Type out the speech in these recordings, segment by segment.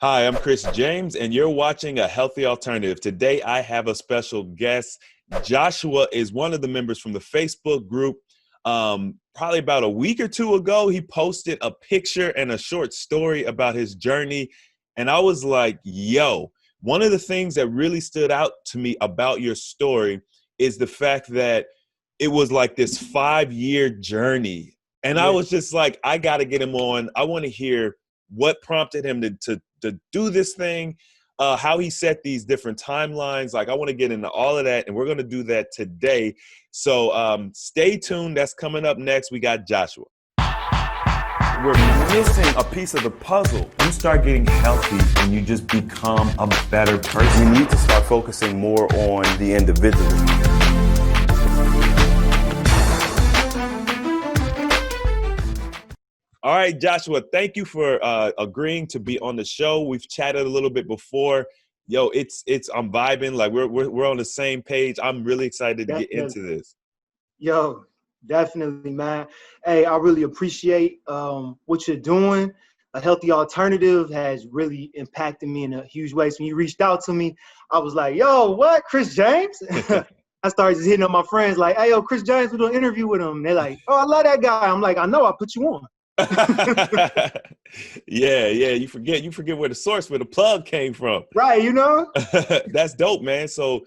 Hi, I'm Chris James, and you're watching A Healthy Alternative. Today, I have a special guest. Joshua is one of the members from the Facebook group. Probably about a week or two ago, he posted a picture and a short story about his journey. And I was like, yo, one of the things that really stood out to me about your story is the fact that it was like this 5-year journey. And I Yeah. was just like, I got to get him on. I want to hear what prompted him to do this thing, how he set these different timelines. Like, I want to get into all of that, and we're going to do that today. So stay tuned. That's coming up next. We got Joshua. We're missing a piece of the puzzle. You start getting healthy and you just become a better person. We need to start focusing more on the individual. All right, Joshua, thank you for agreeing to be on the show. We've chatted a little bit before. Yo, I'm vibing. Like we're on the same page. I'm really excited to get into this. Yo, definitely, man. Hey, I really appreciate what you're doing. A Healthy Alternative has really impacted me in a huge way. So when you reached out to me, I was like, yo, what? Chris James? I started just hitting up my friends like, hey, yo, Chris James, we're doing an interview with him. They're like, oh, I love that guy. I'm like, I know, I put you on. Yeah. You forget where the plug came from. Right, you know? That's dope, man. So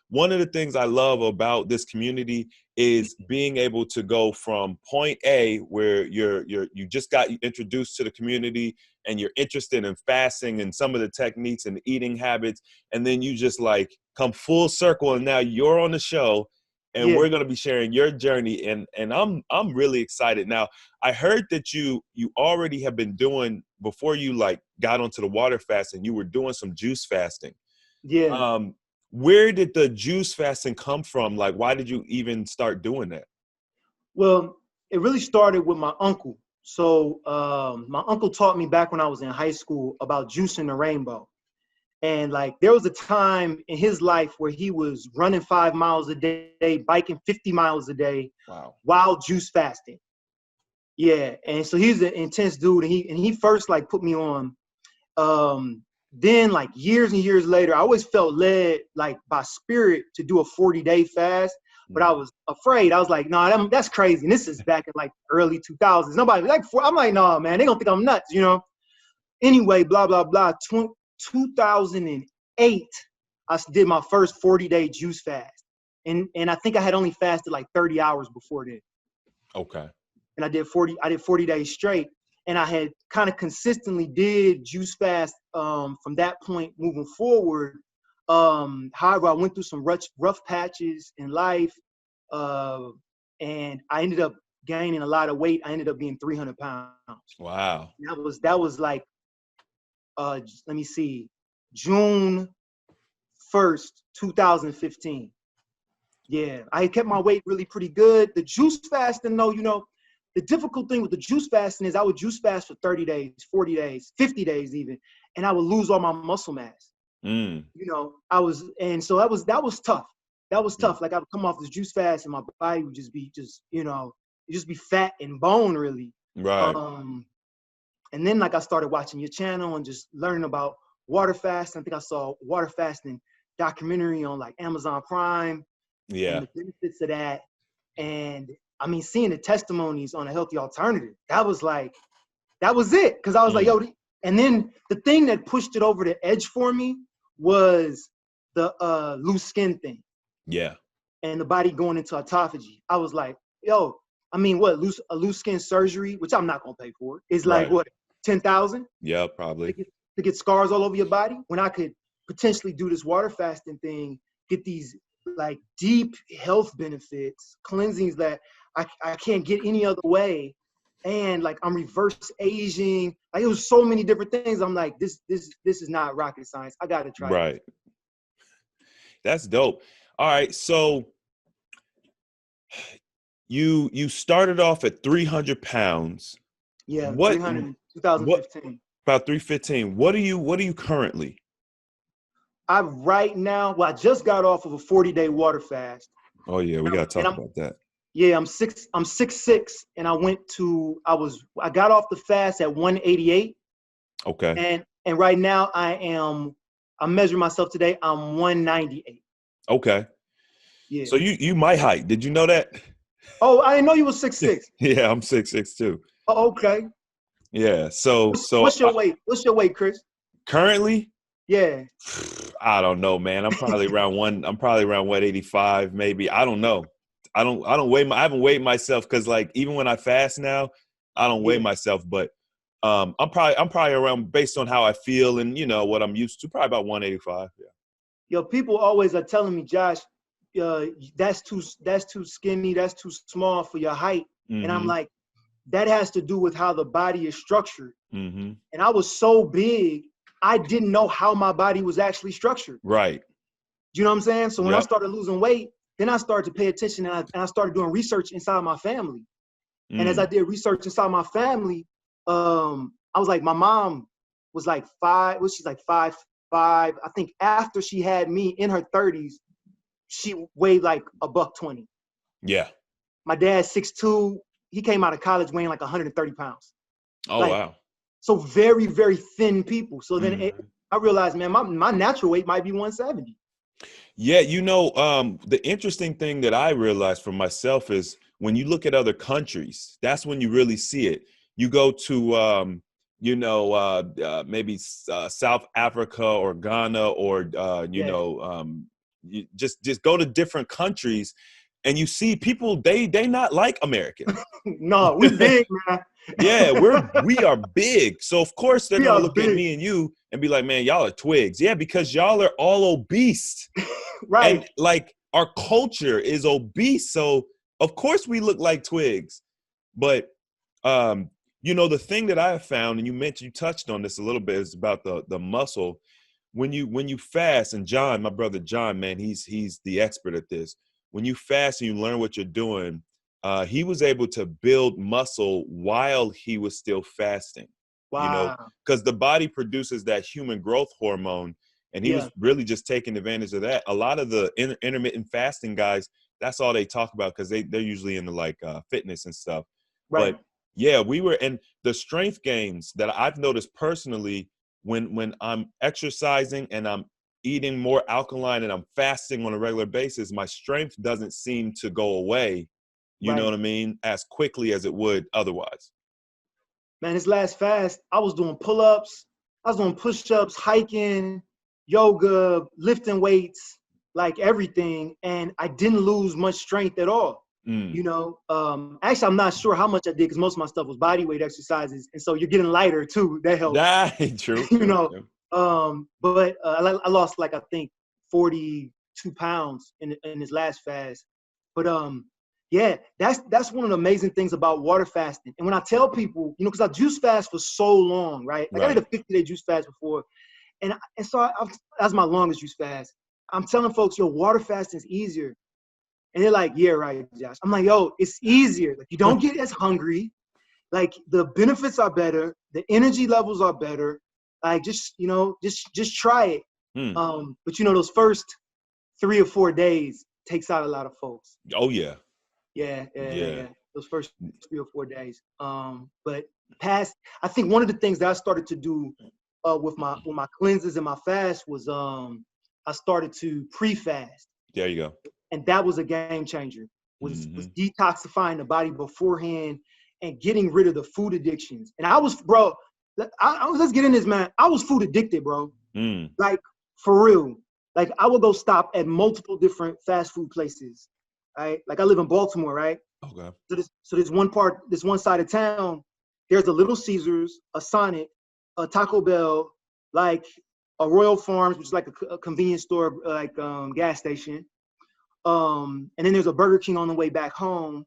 one of the things I love about this community is being able to go from point A, where you just got introduced to the community and you're interested in fasting and some of the techniques and eating habits, and then you just like come full circle and now you're on the show. And we're going to be sharing your journey, and I'm really excited. Now, I heard that you already have been doing, before you like got onto the water fasting, you were doing some juice fasting. Yeah. Where did the juice fasting come from? Like, why did you even start doing that? Well, it really started with my uncle. So my uncle taught me back when I was in high school about juicing the rainbow. And like, there was a time in his life where he was running 5 miles a day, biking 50 miles a day, Wow, while juice fasting. Yeah. And so he's an intense dude. And he first like put me on. Then like years and years later, I always felt led like by spirit to do a 40-day fast, but I was afraid. I was like, nah, that's crazy. And this is back in like early 2000s. Nobody like, I'm like, nah, man, they gonna think I'm nuts, you know? Anyway, blah, blah, blah. 2008, I did my first 40-day juice fast. And I think I had only fasted like 30 hours before then. okay. And I did 40 days straight. And I had kind of consistently did juice fast from that point moving forward. However, I went through some rough patches in life. And I ended up gaining a lot of weight. I ended up being 300 pounds. Wow. That was like, let me see, June 1st, 2015. Yeah, I kept my weight really pretty good. The juice fasting, though, you know, the difficult thing with the juice fasting is I would juice fast for 30 days, 40 days, 50 days even, and I would lose all my muscle mass. You know, so that was tough. That was tough. Like, I would come off this juice fast and my body would just be fat and bone, really. Right. And then like I started watching your channel and just learning about water fasting. I think I saw water fasting documentary on like Amazon Prime. Yeah. And the benefits of that. And I mean, seeing the testimonies on A Healthy Alternative, that was it. Cause I was like, yo, and then the thing that pushed it over the edge for me was the loose skin thing. Yeah. And the body going into autophagy. I was like, yo, I mean, a loose skin surgery, which I'm not gonna pay for, is like Right. what, 10,000? Yeah, probably. To get scars all over your body, when I could potentially do this water fasting thing, get these like deep health benefits, cleansings that I can't get any other way. And like, I'm reverse aging. Like, it was so many different things. I'm like, this is not rocket science. I gotta try Right. it. That's dope. All right. So you started off at 300 pounds. Yeah, What? 300, 2015. About 315. What are you currently? I just got off of a 40-day water fast. Oh yeah, we gotta talk about that. Yeah, I'm 6'6", and I got off the fast at 188. Okay. And right now I'm measuring myself today. I'm 198. Okay. Yeah. So you my height. Did you know that? Oh, I didn't know you was 6'6". Yeah, I'm 6'6" too. Oh, okay. Yeah. So What's your weight? What's your weight, Chris? currently, Yeah. I don't know, man. I'm probably around 185, maybe. I don't know. I haven't weighed myself because like even when I fast now, I don't weigh Yeah. myself, but I'm probably around based on how I feel and what I'm used to, probably about 185. Yeah. Yo, people always are telling me, Josh, that's too skinny, that's too small for your height. And I'm Mm-hmm. like, that has to do with how the body is structured. Mm-hmm. And I was so big, I didn't know how my body was actually structured. Right. You know what I'm saying? So when I Yep. started losing weight, then I started to pay attention and I started doing research inside my family. And as I did research inside my family, I was like, my mom was like she's like 5'5". I think after she had me in her 30s, she weighed like $120. Yeah. My dad's 6'2". He came out of college weighing like 130 pounds. Oh, Like, wow. so very, very thin people. So then Mhm. I realized, man, my natural weight might be 170. Yeah, the interesting thing that I realized for myself is when you look at other countries, that's when you really see it. You go to, maybe South Africa or Ghana or, Yeah. you just go to different countries and you see people, they not like American. No, we big, man. Yeah, we are big. So of course they're We gonna are look at big. me and you and be like, man, y'all are twigs. Yeah, because y'all are all obese. Right. And like our culture is obese. So of course we look like twigs. But the thing that I have found, and you touched on this a little bit, is about the muscle. When you fast, and John, my brother John, man, he's the expert at this. When you fast and you learn what you're doing, he was able to build muscle while he was still fasting. Wow. Because the body produces that human growth hormone, and he Yeah. was really just taking advantage of that. A lot of the intermittent fasting guys, that's all they talk about because they're usually into like fitness and stuff. Right. But yeah, we were, and the strength gains that I've noticed personally when I'm exercising and I'm eating more alkaline and I'm fasting on a regular basis, my strength doesn't seem to go away, you know Right. what I mean, as quickly as it would otherwise. Man, this last fast, I was doing pull-ups, I was doing push-ups, hiking, yoga, lifting weights, like everything, and I didn't lose much strength at all. Mm. Actually, I'm not sure how much I did because most of my stuff was body weight exercises, and so you're getting lighter too. That helps, That ain't true. you True, know. true. But I lost like I think 42 pounds in this last fast. But yeah, that's one of the amazing things about water fasting. And when I tell people, because I juice fast for so long, right? Like I did Right. a 50-day juice fast before, and so that's my longest juice fast. I'm telling folks, yo, water fasting is easier, and they're like, yeah, right, Josh. I'm like, yo, it's easier. Like you don't get as hungry. Like the benefits are better, the energy levels are better. Like just try it. Mm. But those first 3 or 4 days takes out a lot of folks. Oh yeah. Yeah. Yeah. Those first 3 or 4 days. But I think one of the things that I started to do with my cleanses and my fast was I started to pre-fast, There you go. and that was a game changer. Was Mm-hmm. detoxifying the body beforehand and getting rid of the food addictions. And I was, let's get in this, man. I was food addicted, bro. Mm. Like for real. Like I would go stop at multiple different fast food places, right? Like I live in Baltimore, right? Okay. So this one side of town, there's a Little Caesars, a Sonic, a Taco Bell, like a Royal Farms, which is like a convenience store, like gas station. And then there's a Burger King on the way back home.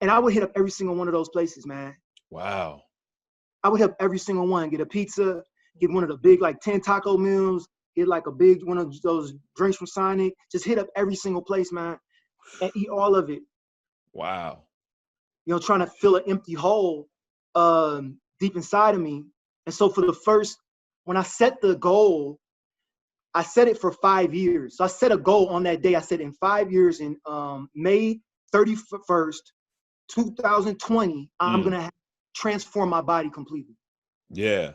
And I would hit up every single one of those places, man. Wow. I would hit up every single one, get a pizza, get one of the big like 10 taco meals, get like a big one of those drinks from Sonic, just hit up every single place, man, and eat all of it. Wow. Trying to fill an empty hole deep inside of me. And so when I set the goal, I set it for 5 years. So I set a goal on that day. I said in 5 years, in May 31st, 2020, I'm going to transform my body completely. Yeah.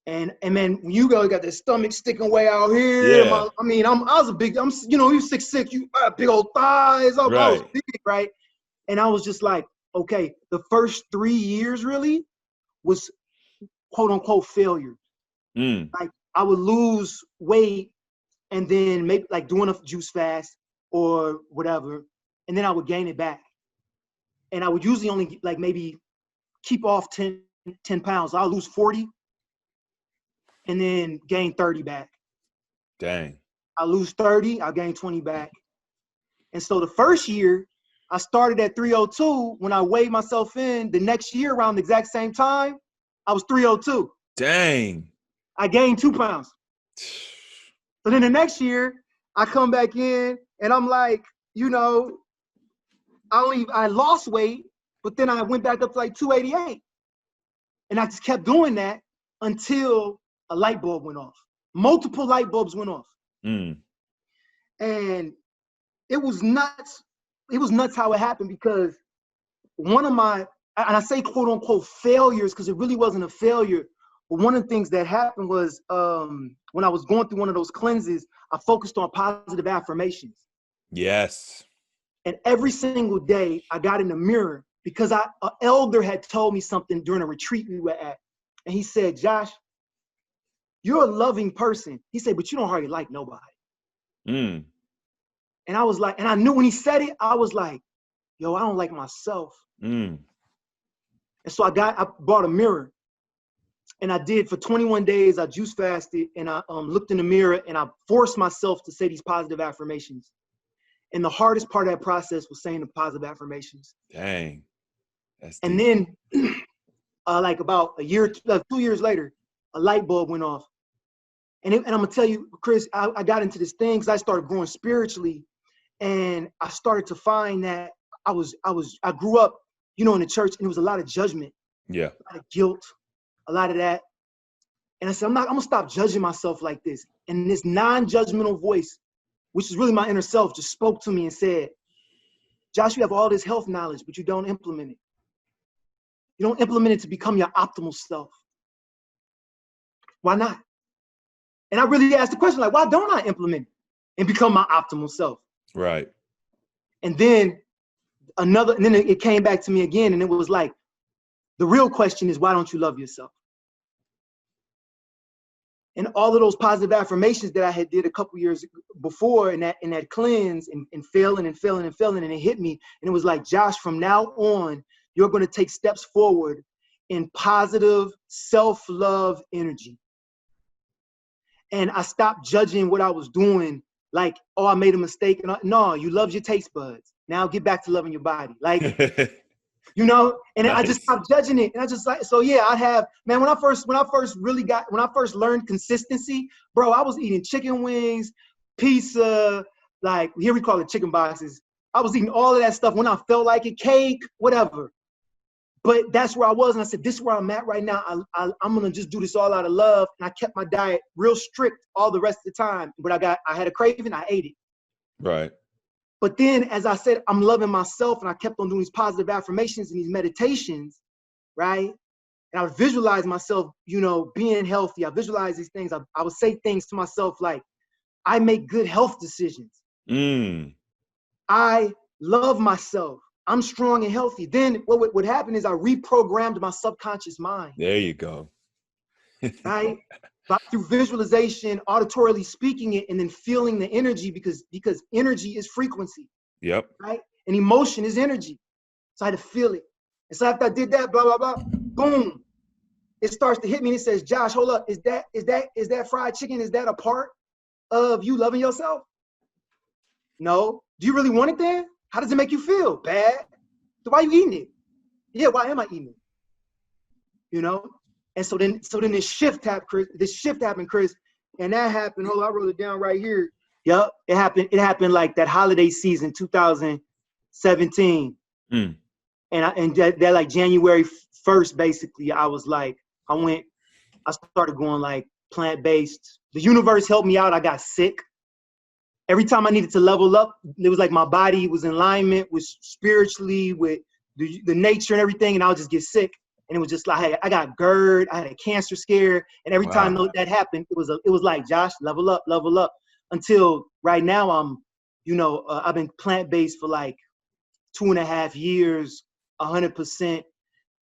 And man, when you got the stomach sticking way out here. Yeah. I was big, you 6'6", you big old thighs. I was Right. big, right? And I was just like, okay, the first 3 years really was quote unquote failure. Like I would lose weight and then maybe like doing a juice fast or whatever, and then I would gain it back. And I would usually only like maybe keep off 10 pounds. I'll lose 40 and then gain 30 back. Dang. I lose 30, I'll gain 20 back. And so the first year, I started at 302. When I weighed myself in, the next year around the exact same time, I was 302. Dang. I gained 2 pounds. So then the next year, I come back in and I'm like, I lost weight, but then I went back up to like 288. And I just kept doing that until a light bulb went off. Multiple light bulbs went off. And it was nuts. It was nuts how it happened, because one of my, and I say quote unquote failures because it really wasn't a failure, but one of the things that happened was when I was going through one of those cleanses, I focused on positive affirmations. Yes. And every single day I got in the mirror because an elder had told me something during a retreat we were at. And he said, Josh, you're a loving person. He said, but you don't hardly like nobody. And I was like, and I knew when he said it, I was like, yo, I don't like myself. And so I bought a mirror, and I did for 21 days. I juice fasted, and I looked in the mirror, and I forced myself to say these positive affirmations. And the hardest part of that process was saying the positive affirmations. Dang. That's and deep. then like about a year, 2 years later, a light bulb went off. And I'm gonna tell you, Chris, I got into this thing because I started growing spiritually. And I started to find that I grew up, in the church, and there was a lot of judgment, Yeah. a lot of guilt, a lot of that. And I said, I'm gonna stop judging myself like this. And this non-judgmental voice, which is really my inner self, just spoke to me and said, Josh, you have all this health knowledge, but you don't implement it. You don't implement it to become your optimal self. Why not? And I really asked the question, like, why don't I implement it and become my optimal self? Right. And then it came back to me again, and it was like, the real question is, why don't you love yourself? And all of those positive affirmations that I had did a couple years before in that cleanse and failing, and it hit me. And it was like, Josh, from now on, you're going to take steps forward in positive self-love energy. And I stopped judging what I was doing. Like, oh, I made a mistake. No, you love your taste buds. Now get back to loving your body. Like, and nice. I just stopped judging it. And I just like, so yeah, when I first learned consistency, bro, I was eating chicken wings, pizza, like here we call it chicken boxes. I was eating all of that stuff when I felt like it, cake, whatever. But that's where I was. And I said, this is where I'm at right now. I'm going to just do this all out of love. And I kept my diet real strict all the rest of the time. But I had a craving, I ate it. Right. But then, as I said, I'm loving myself, and I kept on doing these positive affirmations and these meditations, right? And I would visualize myself, being healthy. I visualize these things. I would say things to myself like, I make good health decisions. I love myself. I'm strong and healthy. Then what would happen is I reprogrammed my subconscious mind. There you go. Right? Through visualization, auditorily speaking it, and then feeling the energy, because energy is frequency. Yep. Right? And emotion is energy. So I had to feel it. And so after I did that, blah, blah, blah, boom, it starts to hit me and it says, Josh, hold up. Is that fried chicken? Is that a part of you loving yourself? No. Do you really want it then? How does it make you feel? Bad. So why are you eating it? Yeah, why am I eating it? And so then this shift happened, Chris. And that happened. Hold on, I wrote it down right here. Yep, it happened. It happened like that holiday season, 2017. And that like January 1st, basically, I started going like plant-based. The universe helped me out. I got sick. Every time I needed to level up, it was like my body was in alignment with spiritually, with the nature and everything, and I would just get sick. And it was just like, I got GERD, I had a cancer scare. And every time Wow. that happened, it was like, Josh, level up, until right now I'm, I've been plant-based for like 2.5 years, 100%.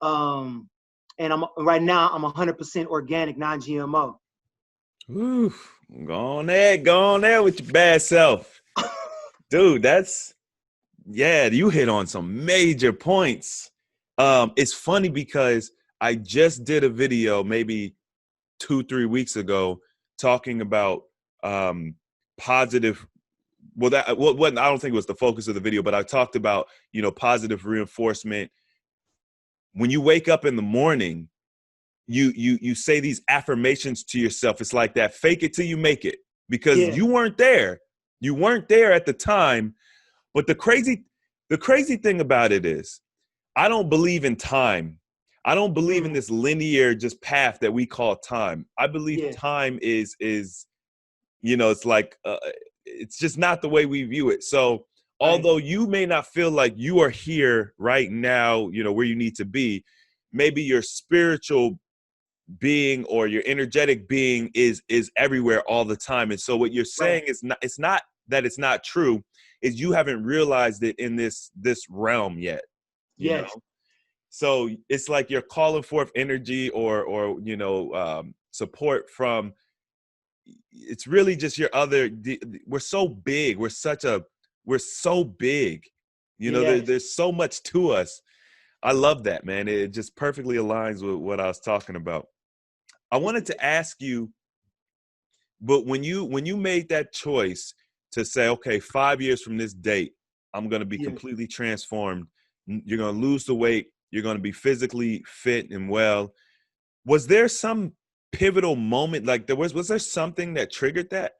And right now I'm 100% organic, non-GMO. Oof. Go on there with your bad self. Dude, you hit on some major points. It's funny because I just did a video maybe 2-3 weeks ago talking about positive. Well, I don't think it was the focus of the video, but I talked about, positive reinforcement. When you wake up in the morning, you say these affirmations to yourself. It's like that fake it till you make it, because Yeah, you weren't there. You weren't there at the time. But the crazy thing about it is, I don't believe in time. I don't believe in this linear just path that we call time. I believe yeah, time is it's like it's just not the way we view it. So right. although you may not feel like you are here right now, where you need to be, maybe your spiritual being or your energetic being is everywhere all the time. And so what you're saying is not, it's not that it's not true, is you haven't realized it in this realm yet, Yes, so it's like you're calling forth energy or support from, it's really just your other, we're so big, we're so big, yes. there's so much to us. I love that, man. It just perfectly aligns with what I was talking about. I wanted to ask you, but when you made that choice to say, okay, 5 years from this date, I'm going to be Yeah. completely transformed. You're going to lose the weight. You're going to be physically fit and well. Was there some pivotal moment? Like was there something that triggered that?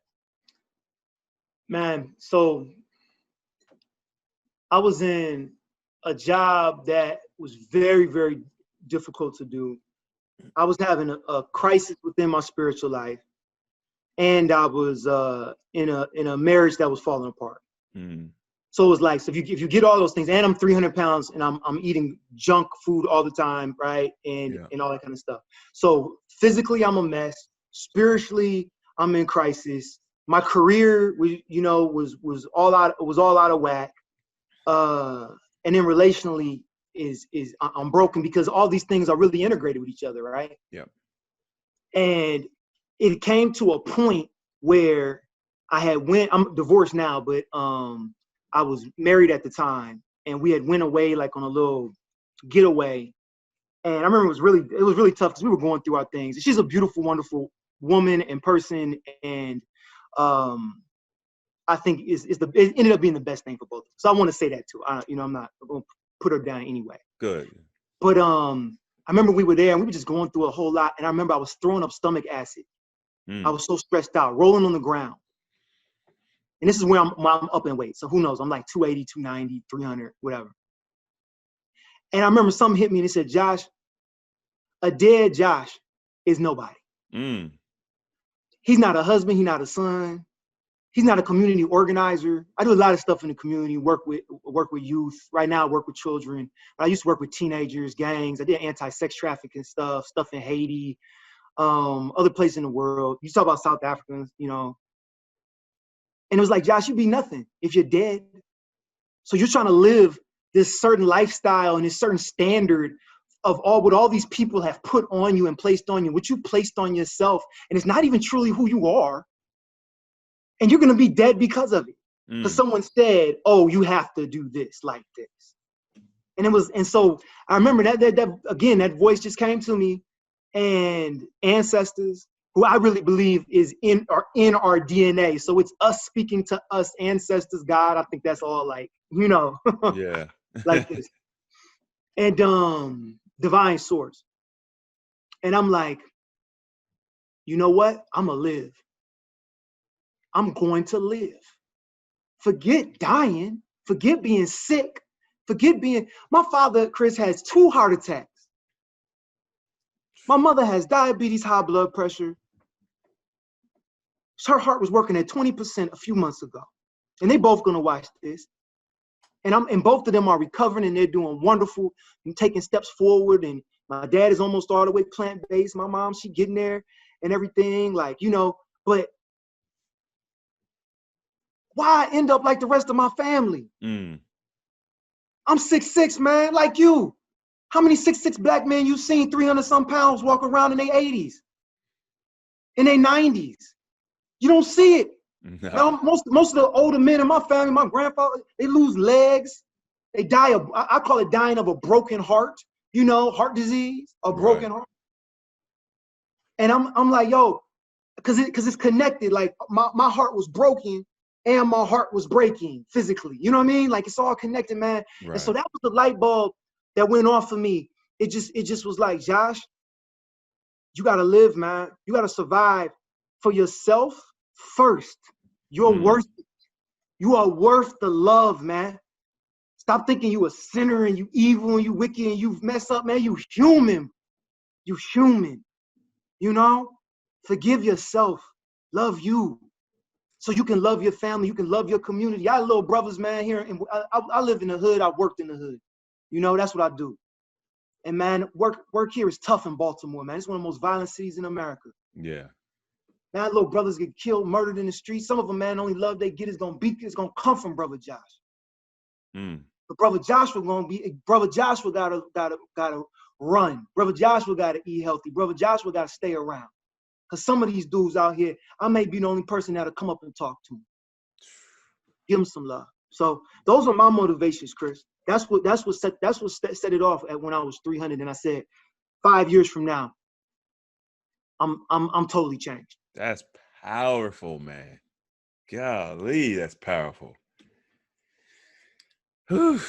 Man, so I was in a job that was very, very difficult to do. I was having a crisis within my spiritual life, and I was in a marriage that was falling apart. Mm. So it was like, so if you get all those things, and I'm 300 pounds, and I'm eating junk food all the time, right, and Yeah. all that kind of stuff. So physically, I'm a mess. Spiritually, I'm in crisis. My career, was all out of whack. And then relationally, I'm broken because all these things are really integrated with each other, right? Yeah. And it came to a point where I'm divorced now, but I was married at the time, and we had went away like on a little getaway. And I remember it was really tough because we were going through our things. She's a beautiful, wonderful woman and person, and I think it ended up being the best thing for both of us. So I want to say that too. I'm not going to put her down anyway. Good. But I remember we were there and we were just going through a whole lot. And I remember I was throwing up stomach acid. I was so stressed out, rolling on the ground. And this is where I'm up in weight. So who knows? I'm like 280, 290, 300, whatever. And I remember something hit me and it said, Josh, a dead Josh is nobody. Mm. He's not a husband. He's not a son. He's not a community organizer. I do a lot of stuff in the community, work with youth. Right now I work with children. But I used to work with teenagers, gangs. I did anti-sex trafficking stuff in Haiti, other places in the world. You talk about South Africans, And it was like, Josh, you'd be nothing if you're dead. So you're trying to live this certain lifestyle and this certain standard of what all these people have put on you and placed on you, what you placed on yourself. And it's not even truly who you are. And you're going to be dead because of it. Because someone said, oh, you have to do this like this. And so I remember that again, that voice just came to me, and ancestors, who I really believe is in our DNA. So it's us speaking to us, ancestors, God. I think that's all like, Yeah. like this. And divine source. And I'm like, you know what? I'm going to live. I'm going to live. Forget dying. Forget being sick. My father, Chris, has 2 heart attacks. My mother has diabetes, high blood pressure. Her heart was working at 20% a few months ago. And they both gonna watch this. And both of them are recovering, and they're doing wonderful and taking steps forward and My dad is almost all the way plant-based. My mom, she getting there and everything, like, you know, but why end up like the rest of my family? I'm 6'6", man, like you. How many 6'6" black men you seen 300-some pounds walk around in their 80s, in their 90s? You don't see it. No. Now, most of the older men in my family, my grandfather, they lose legs. They die of, I call it dying of a broken heart, you know, heart disease, a broken heart. And I'm like, yo, because it's connected. Like my heart was broken and my heart was breaking physically. You know what I mean? Like, it's all connected, man. Right. And so that was the light bulb that went off for me. It just was like, Josh, you got to live, man. You got to survive for yourself first. You're worth it. You are worth the love, man. Stop thinking you a sinner and you evil and you wicked and you mess up, man. You human. You human. You know? Forgive yourself. Love you. So you can love your family. You can love your community. I have little brothers, man, here. And I live in the hood. I worked in the hood. You know, that's what I do. And, man, work here is tough in Baltimore, man. It's one of the most violent cities in America. Yeah. Man, little brothers get killed, murdered in the streets. Some of them, man, only love they get is gonna come from Brother Josh. But Brother Joshua gotta run. Brother Joshua gotta eat healthy. Brother Joshua gotta stay around. Cause some of these dudes out here, I may be the only person that'll come up and talk to them. Give them some love. So those are my motivations, Chris. That's what set it off at when I was 300, and I said, 5 years from now, I'm totally changed. That's powerful, man. Golly, that's powerful. Whew.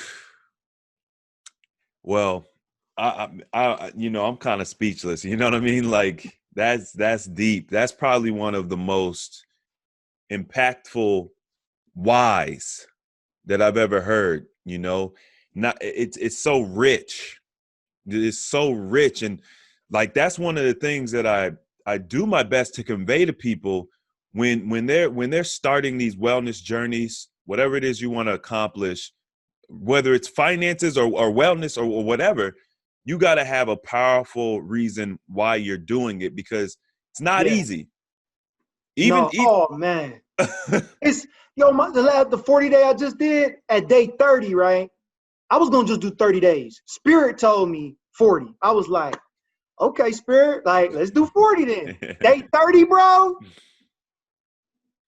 Well, I you know, I'm kind of speechless. You know what I mean? Like, that's deep. That's probably one of the most impactful whys that I've ever heard. You know, it's so rich. It's so rich, and like that's one of the things that I do my best to convey to people when they're starting these wellness journeys, whatever it is you want to accomplish, whether it's finances or wellness or whatever. You got to have a powerful reason why you're doing it, because it's not easy. Oh man, it's the 40 day I just did at day 30, right? I was gonna just do 30 days. Spirit told me 40. I was like, okay, Spirit, like, let's do 40 then. Day 30, bro.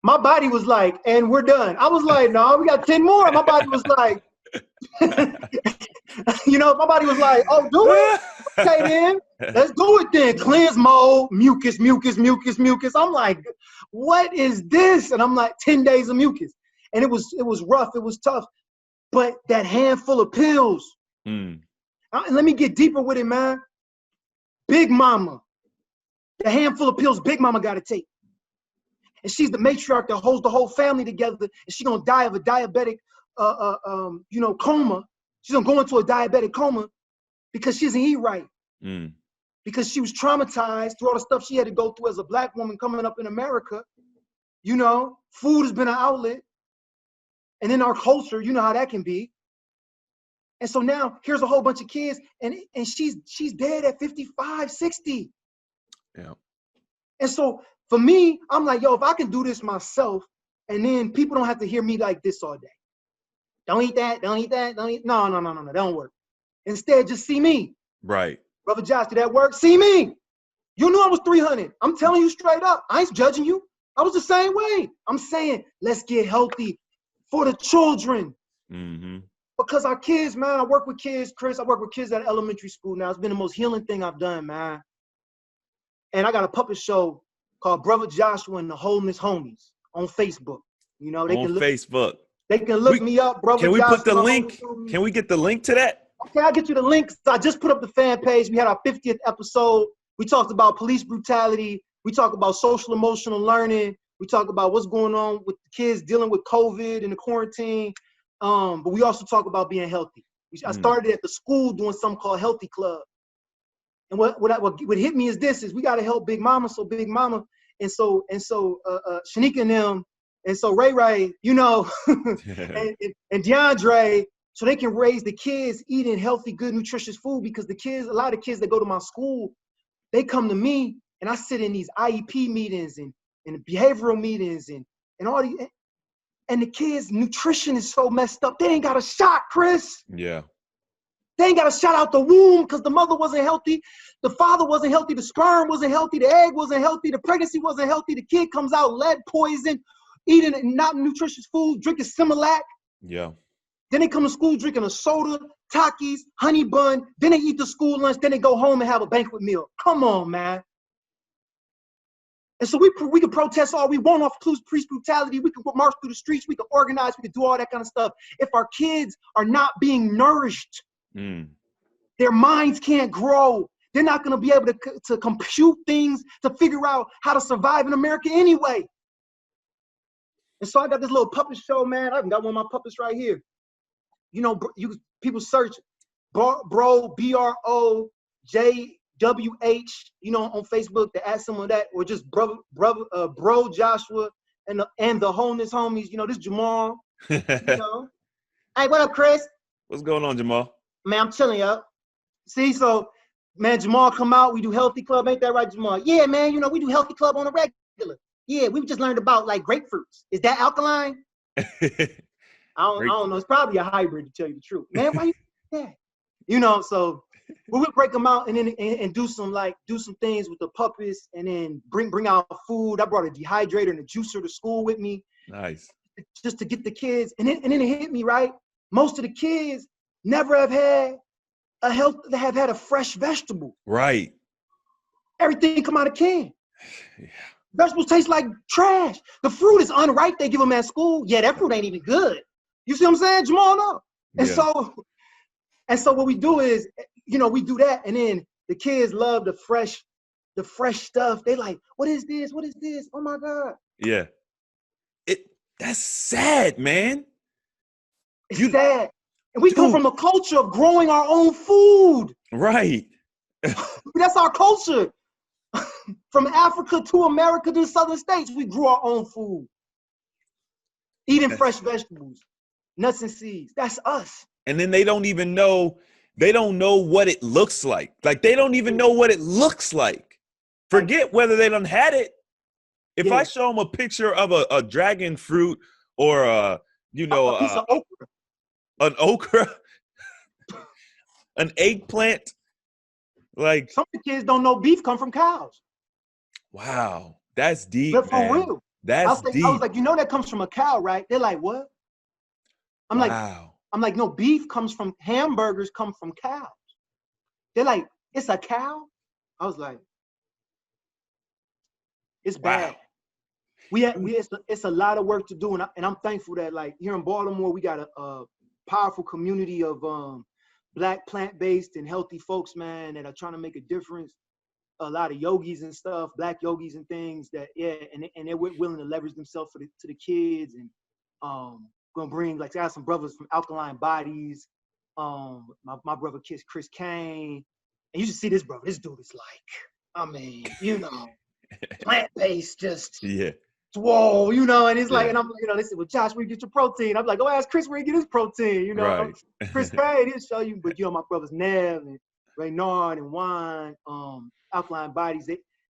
My body was like, and we're done. I was like, no, we got 10 more. My body was like, you know, my body was like, oh, do it? Okay, then. Let's do it then. Cleanse mode, mucus. I'm like, what is this? And I'm like, 10 days of mucus. And it was rough. It was tough. But that handful of pills, let me get deeper with it, man. Big Mama, the handful of pills Big Mama got to take. And she's the matriarch that holds the whole family together. And she's going to die of a diabetic, coma. She's going to go into a diabetic coma because she doesn't eat right. Because she was traumatized through all the stuff she had to go through as a Black woman coming up in America. You know, food has been an outlet. And in our culture, you know how that can be. And so now here's a whole bunch of kids, and she's dead at 55, 60. Yeah. And so for me, I'm like, yo, if I can do this myself, and then people don't have to hear me like this all day. Don't eat that, don't eat that, don't eat. No, that don't work. Instead, just see me. Right. Brother Josh, did that work? See me. You knew I was 300. I'm telling you straight up. I ain't judging you. I was the same way. I'm saying, let's get healthy for the children. Because our kids, man, I work with kids, Chris. I work with kids at elementary school now. It's been the most healing thing I've done, man. And I got a puppet show called Brother Joshua and the Wholeness Homies on Facebook. You know, they can look Facebook. They can look me up, Brother Joshua. Can we put the link? Can we get the link to that? Okay, I'll get you the link. I just put up the fan page. We had our 50th episode. We talked about police brutality. We talked about social emotional learning. We talked about what's going on with the kids dealing with COVID and the quarantine. But we also talk about being healthy. I started at the school doing something called Healthy Club. And what hit me is we got to help Big Mama. So Big Mama and Shanika and them, and so Ray, you know, and DeAndre so they can raise the kids eating healthy, good, nutritious food. Because the kids, a lot of kids that go to my school, they come to me and I sit in these IEP meetings and behavioral meetings and all these, and the kids' nutrition is so messed up. They ain't got a shot, Chris. Yeah. They ain't got a shot out the womb because the mother wasn't healthy, the father wasn't healthy, the sperm wasn't healthy, the egg wasn't healthy, the pregnancy wasn't healthy, the kid comes out lead poison, eating not nutritious food, drinking Similac. Yeah. Then they come to school drinking a soda, Takis, honey bun. Then they eat the school lunch. Then they go home and have a banquet meal. Come on, man. And so we can protest all we want off police brutality. We can march through the streets. We can organize. We can do all that kind of stuff. If our kids are not being nourished, their minds can't grow. They're not going to be able to compute things, to figure out how to survive in America anyway. And so I got this little puppet show, man. I've got one of my puppets right here. You know, people search bro, BROJWH, you know, on Facebook to add some of that, or just bro Joshua and the wholeness homies. You know, this Jamal. You know, hey, what up, Chris? What's going on, Jamal? Man, I'm chilling, yo. See, so man, Jamal come out. We do Healthy Club, ain't that right, Jamal? Yeah, man. You know, we do Healthy Club on a regular. Yeah, we just learned about like grapefruits. Is that alkaline? I don't know. It's probably a hybrid, to tell you the truth. Man, why you do that? You know, so we would break them out and then and do some things with the puppets, and then bring out food. I brought a dehydrator and a juicer to school with me. Nice. Just to get the kids. And then it hit me, right? Most of the kids never have had a fresh vegetable. Right. Everything come out of can. Yeah. Vegetables taste like trash. The fruit is unripe. They give them at school. Yeah, that fruit ain't even good. You see what I'm saying, Jamal? No. And so what we do is, you know, we do that, and then the kids love the fresh stuff. They like, what is this? What is this? Oh my God. Yeah. That's sad, man. It's sad. And we come from a culture of growing our own food. Right. That's our culture. From Africa to America to the southern states, we grew our own food. Eating fresh vegetables, nuts and seeds. That's us. And then they don't know what it looks like. Like, they don't even know what it looks like. Forget whether they done had it. If I show them a picture of a dragon fruit or a piece of okra. An okra, an eggplant, like, some of the kids don't know beef come from cows. Wow, that's deep, but for man. real. That's deep. I was like, you know that comes from a cow, right? They're like, what? I'm like, no, beef comes from, hamburgers come from cows. They're like, it's a cow? I was like, it's bad. It's a lot of work to do, and I'm thankful that, like, here in Baltimore, we got a powerful community of Black plant-based and healthy folks, man, that are trying to make a difference. A lot of yogis and stuff, Black yogis and things that, and they're willing to leverage themselves to the kids, and gonna bring, like, I got some brothers from Alkaline Bodies, my brother Chris Kane, and you should see this brother. This dude is like, I mean, you know, plant-based, just whoa, you know, and it's like, and I'm like, you know, they said, well, Josh, where you get your protein? I'm like, go ask Chris where you get his protein, you know. Right. Chris Kane, he'll show you, but you know, my brothers Nev and Raynard and Juan, Alkaline Bodies,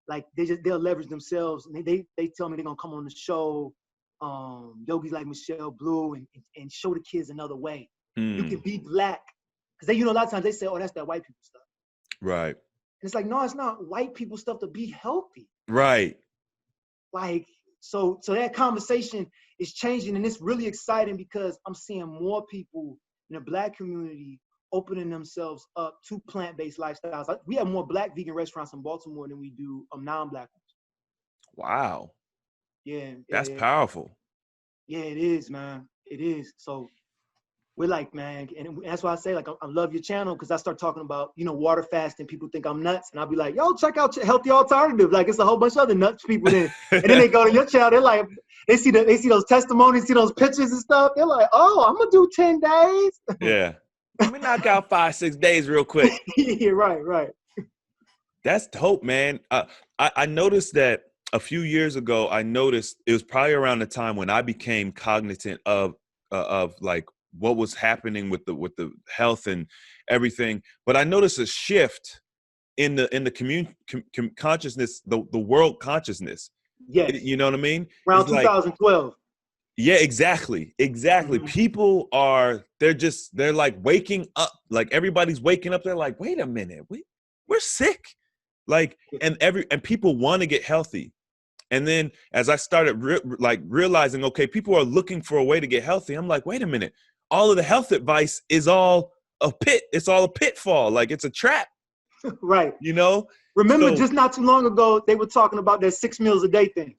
they'll leverage themselves, and they tell me they're gonna come on the show, yogis like Michelle Blue, and show the kids another way. You can be Black, because they, you know, a lot of times they say, oh, that's that white people stuff. Right. And it's like, no, it's not white people stuff to be healthy. Right. Like, so that conversation is changing, and it's really exciting because I'm seeing more people in the Black community opening themselves up to plant-based lifestyles. We have more Black vegan restaurants in Baltimore than we do non-Black ones. Wow. Yeah. That's powerful. Yeah, it is, man. It is. So we're like, man, and that's why I say, like, I love your channel, because I start talking about, you know, water fasting. People think I'm nuts, and I'll be like, yo, check out Healthy Alternative. Like, it's a whole bunch of other nuts people there. And then they go to your channel. They're like, they see those testimonies, see those pictures and stuff. They're like, oh, I'm gonna do 10 days. Yeah. Let me knock out 5-6 days real quick. Yeah, right. That's dope, man. I noticed that a few years ago. I noticed it was probably around the time when I became cognizant of like what was happening with the health and everything. But I noticed a shift in the community consciousness, the world consciousness. Yes. You know what I mean? Around It's like, 2012. yeah, exactly. Mhm. People they're like waking up. Like everybody's waking up. They're like, wait a minute, we're sick. Like, and people want to get healthy. And then as I started realizing, okay, people are looking for a way to get healthy. I'm like, wait a minute, all of the health advice is all a pit. It's all a pitfall. Like it's a trap, Right. you know? Remember, So just not too long ago, they were talking about that 6 meals a day thing.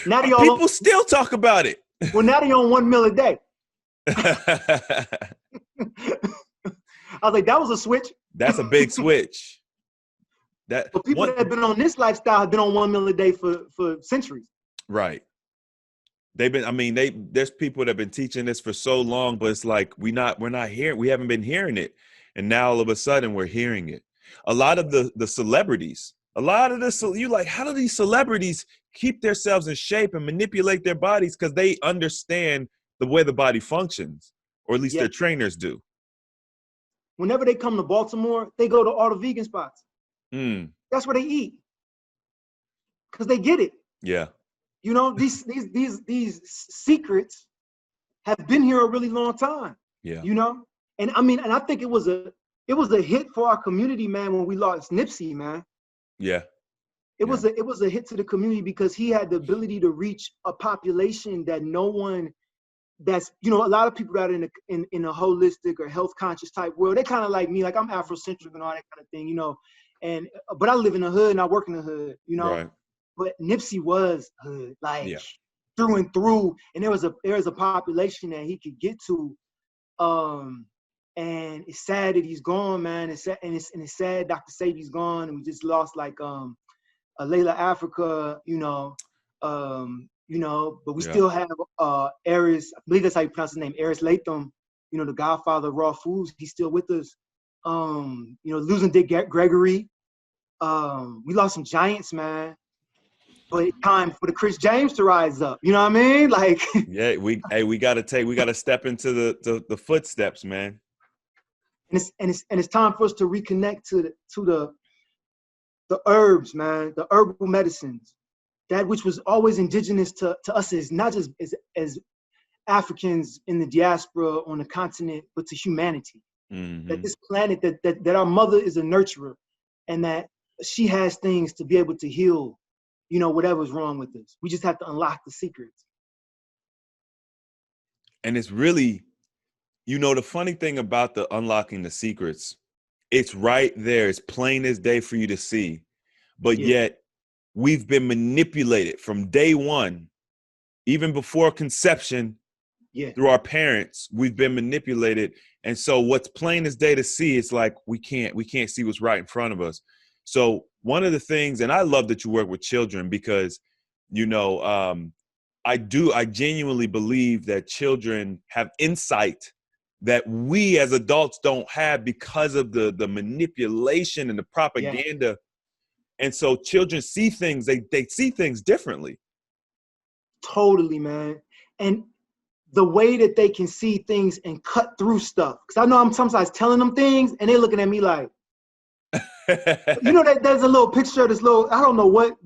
Now they all people still talk about it. well, now they on 1 meal a day. I was like, that was a switch. That's a big switch. That But people one, that have been on this lifestyle have been on 1 meal a day for centuries. right. There's people that have been teaching this for so long, but it's like we're not hearing, we haven't been hearing it. And now all of a sudden we're hearing it. A lot of the celebrities, you like, how do these celebrities keep themselves in shape and manipulate their bodies? Because they understand the way the body functions, or at least their trainers do. Whenever they come to Baltimore, they go to all the vegan spots. Mm. That's where they eat. Because they get it. Yeah. You know, these secrets have been here a really long time. Yeah. You know? And I think it was a hit for our community, man, when we lost Nipsey, man. Yeah. It was a hit to the community because he had the ability to reach a population that no one that's, you know, a lot of people that are in a holistic or health conscious type world, they kind of like me, like I'm Afrocentric and all that kind of thing, you know. But I live in the hood and I work in the hood, you know. Right. But Nipsey was hood, like through and through, and there was a population that he could get to, and it's sad that he's gone, man. It's sad, and it's sad Dr. Sadie's gone, and we just lost like Layla Africa, you know, but we still have Aris, I believe that's how you pronounce his name, Aris Latham, you know, the godfather of raw foods. He's still with us. You know, losing Dick Gregory. We lost some giants, man. But it's time for the Chris James to rise up. You know what I mean? Like, yeah, we gotta step into the footsteps, man. And it's time for us to reconnect to the herbs, man, the herbal medicines, that which was always indigenous to us, as not just as Africans in the diaspora on the continent, but to humanity. Mm-hmm. That this planet, that our mother is a nurturer, and that she has things to be able to heal, you know, whatever's wrong with us. We just have to unlock the secrets. And it's really, you know, the funny thing about the unlocking the secrets, it's right there. It's plain as day for you to see. But yet we've been manipulated from day one, even before conception, through our parents. We've been manipulated. And so what's plain as day to see, it's like we can't see what's right in front of us. So one of the things, and I love that you work with children because, you know, I genuinely believe that children have insight that we as adults don't have because of the manipulation and the propaganda. And so children see things, they see things differently. Totally, man. And the way that they can see things and cut through stuff. Because I know I'm sometimes telling them things and they're looking at me like, you know, that there's a little picture of this little, I don't know what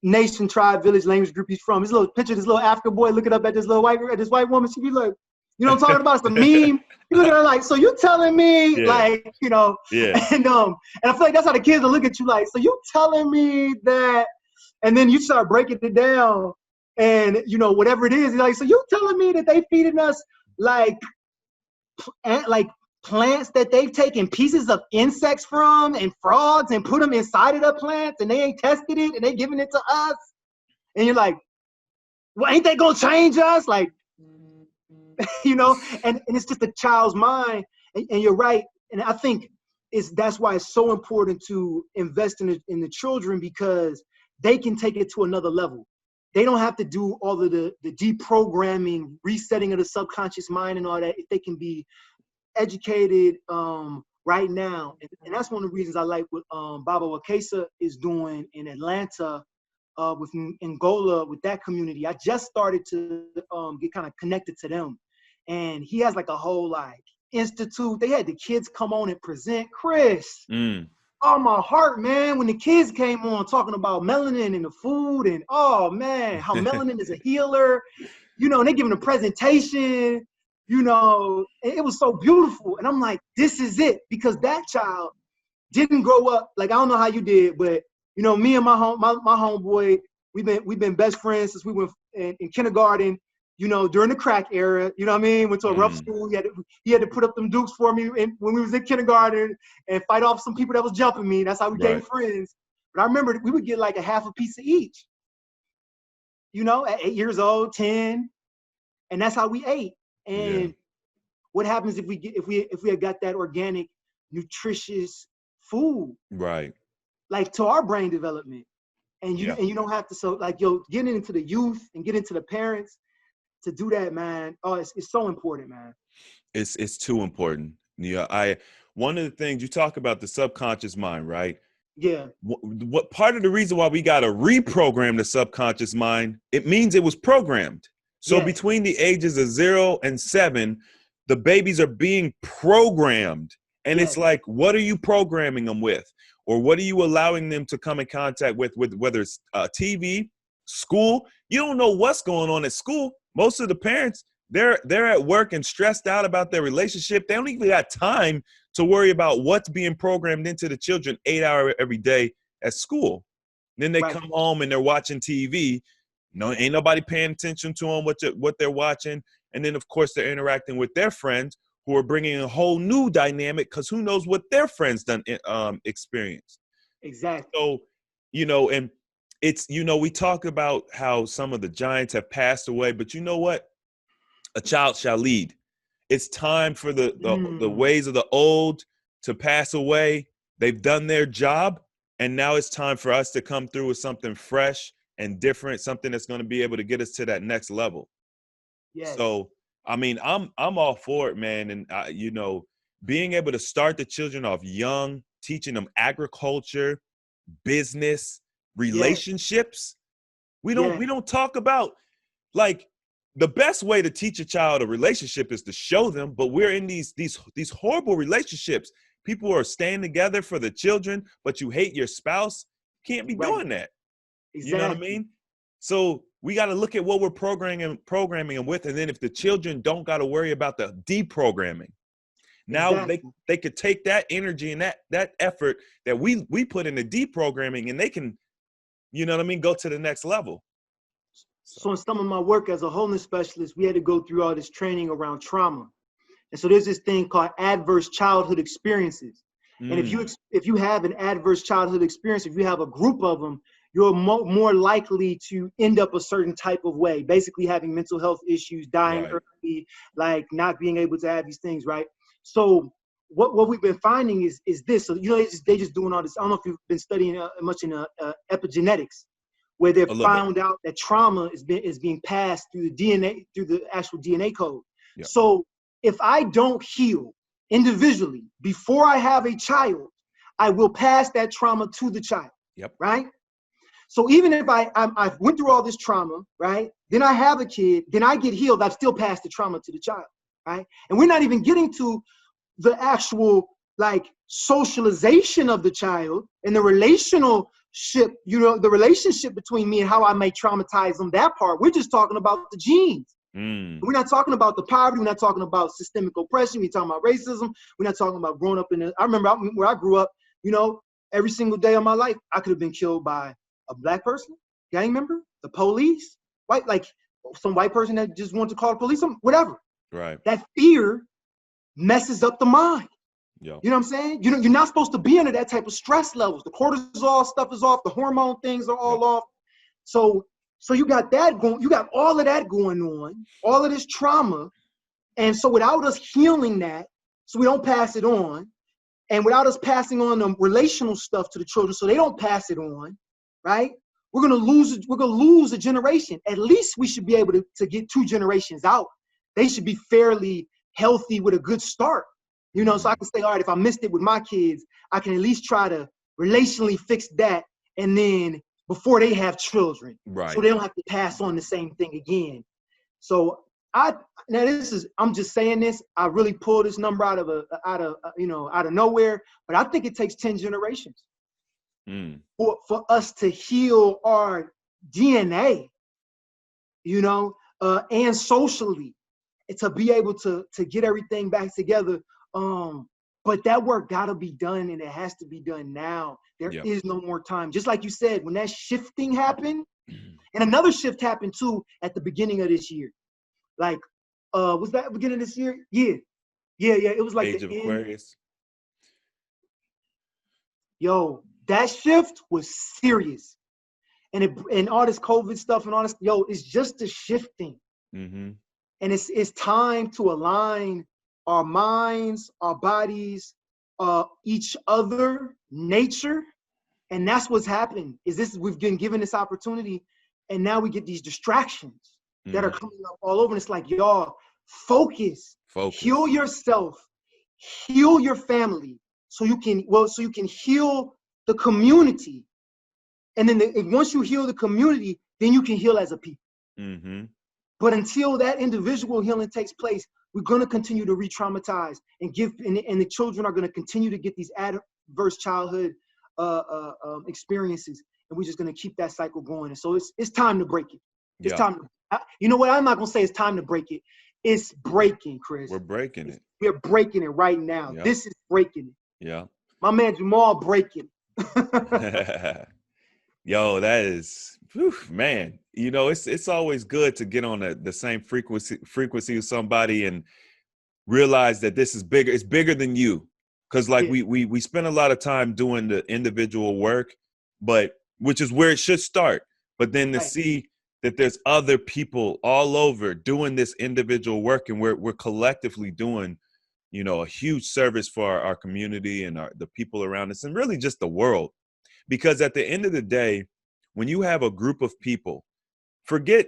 nation, tribe, village, language group he's from. This little picture of this little African boy looking up at this white woman. She be like, you know what I'm talking about? It's a meme. You look at her like, so you telling me, like, you know, and I feel like that's how the kids will look at you like, so you telling me that, and then you start breaking it down, and you know, whatever it is, you're like, so you telling me that they feeding us like plants that they've taken pieces of insects from and frogs and put them inside of the plants and they ain't tested it and they giving it to us, and you're like, well, ain't they gonna change us? Like, you know, and it's just a child's mind, and you're right. And I think that's why it's so important to invest in the children, because they can take it to another level. They don't have to do all of the deprogramming, resetting of the subconscious mind and all that. If they can be educated right now. And that's one of the reasons I like what Baba Wakesa is doing in Atlanta, with Angola, with that community. I just started to get kind of connected to them. and he has like a whole like institute. They had the kids come on and present. Chris, oh my heart, man, when the kids came on talking about melanin and the food, and oh man, how melanin is a healer, you know, and they giving a presentation, you know, and it was so beautiful. And I'm like, this is it, because that child didn't grow up like, I don't know how you did, but you know, me and my homeboy, we've been best friends since we went in kindergarten, you know, during the crack era, you know what I mean? Went to a rough school. He had to put up them dukes for me when we was in kindergarten and fight off some people that was jumping me. That's how we became friends. But I remember we would get like a half a piece of each, you know, at 8 years old, 10, and that's how we ate. And what happens if we had got that organic, nutritious food, right, like to our brain development, and you don't have to, so like, yo, getting into the youth and getting into the parents to do that, man. Oh, it's so important, man. It's too important. Yeah, one of the things you talk about, the subconscious mind, right? Yeah. What part of the reason why we got to reprogram the subconscious mind, it means it was programmed. So between the ages of 0 and 7, the babies are being programmed. And it's like, what are you programming them with? Or what are you allowing them to come in contact with whether it's TV, school? You don't know what's going on at school. Most of the parents, they're at work and stressed out about their relationship. They don't even got time to worry about what's being programmed into the children 8 hours every day at school. Then they come home and they're watching TV. No, ain't nobody paying attention to them, what they're watching. And then, of course, they're interacting with their friends who are bringing a whole new dynamic, because who knows what their friends done experienced. Exactly. So, you know, and it's, you know, we talk about how some of the giants have passed away, but you know what? A child shall lead. It's time for the ways of the old to pass away. They've done their job, and now it's time for us to come through with something fresh and different, something that's going to be able to get us to that next level. Yes. So, I mean, I'm all for it, man. And you know, being able to start the children off young, teaching them agriculture, business, relationships. We don't talk about, like, the best way to teach a child a relationship is to show them, but we're in these horrible relationships. People are staying together for the children, but you hate your spouse. Can't be doing that. Exactly. You know what I mean? So we got to look at what we're programming them with. And then if the children don't got to worry about the deprogramming, now they could take that energy and that effort that we put into deprogramming, and they can, you know what I mean, go to the next level. So in some of my work as a wholeness specialist, we had to go through all this training around trauma. And so there's this thing called adverse childhood experiences. And if you have an adverse childhood experience, if you have a group of them, you're more likely to end up a certain type of way, basically having mental health issues, dying early, like not being able to have these things, right? So what we've been finding is this. So, you know, they just doing all this. I don't know if you've been studying much in epigenetics, where they've found out that trauma is being passed through the DNA, through the actual DNA code. Yep. So if I don't heal individually before I have a child, I will pass that trauma to the child. Yep. Right? So even if I went through all this trauma, right? Then I have a kid, then I get healed, I've still passed the trauma to the child, right? And we're not even getting to the actual, like, socialization of the child and the relationship, you know, the relationship between me and how I may traumatize them, that part. We're just talking about the genes. We're not talking about the poverty. We're not talking about systemic oppression. We're talking about racism. We're not talking about growing up I remember where I grew up, you know, every single day of my life, I could have been killed by a black person, gang member, the police, some white person that just wanted to call the police, whatever. Right. That fear messes up the mind. Yeah. You know what I'm saying? You're not supposed to be under that type of stress levels. The cortisol stuff is off. The hormone things are all off. So you got that going. You got all of that going on. All of this trauma, and so without us healing that, so we don't pass it on, and without us passing on the relational stuff to the children, so they don't pass it on, right? We're gonna lose a generation. At least we should be able to get 2 generations out. They should be fairly healthy with a good start. You know, so I can say, all right, if I missed it with my kids, I can at least try to relationally fix that, and then before they have children, so they don't have to pass on the same thing again. So Now this is, I'm just saying this. I really pulled this number out of nowhere, but I think it takes 10 generations for us to heal our DNA, and socially, to be able to get everything back together. But that work gotta be done, and it has to be done now. There is no more time. Just like you said, when that shifting happened, and another shift happened too at the beginning of this year. Like, was that beginning of this year? Yeah. It was like Age of Aquarius. Yo, that shift was serious. And all this COVID stuff and all this, it's just a shifting. Mm-hmm. And it's time to align our minds, our bodies, each other, nature. And that's what's happened. We've been given this opportunity, and now we get these distractions that are coming up all over. And it's like, y'all, focus, heal yourself, heal your family, so you can heal the community. And then once you heal the community, then you can heal as a people. Mm-hmm. But until that individual healing takes place, we're going to continue to re-traumatize and the children are going to continue to get these adverse childhood experiences, and we're just going to keep that cycle going. And so it's time to break it. It's time to, you know what? I'm not going to say it's time to break it. It's breaking, Chris. We're breaking it. We're breaking it right now. Yep. This is breaking it. Yeah. My man Jamal breaking. Yo, that is, man. It's always good to get on the same frequency with somebody and realize that this is bigger. It's bigger than you. Because we spend a lot of time doing the individual work, but which is where it should start. But then to see that there's other people all over doing this individual work, and we're collectively doing, a huge service for our community and the people around us, and really just the world. Because at the end of the day, when you have a group of people, forget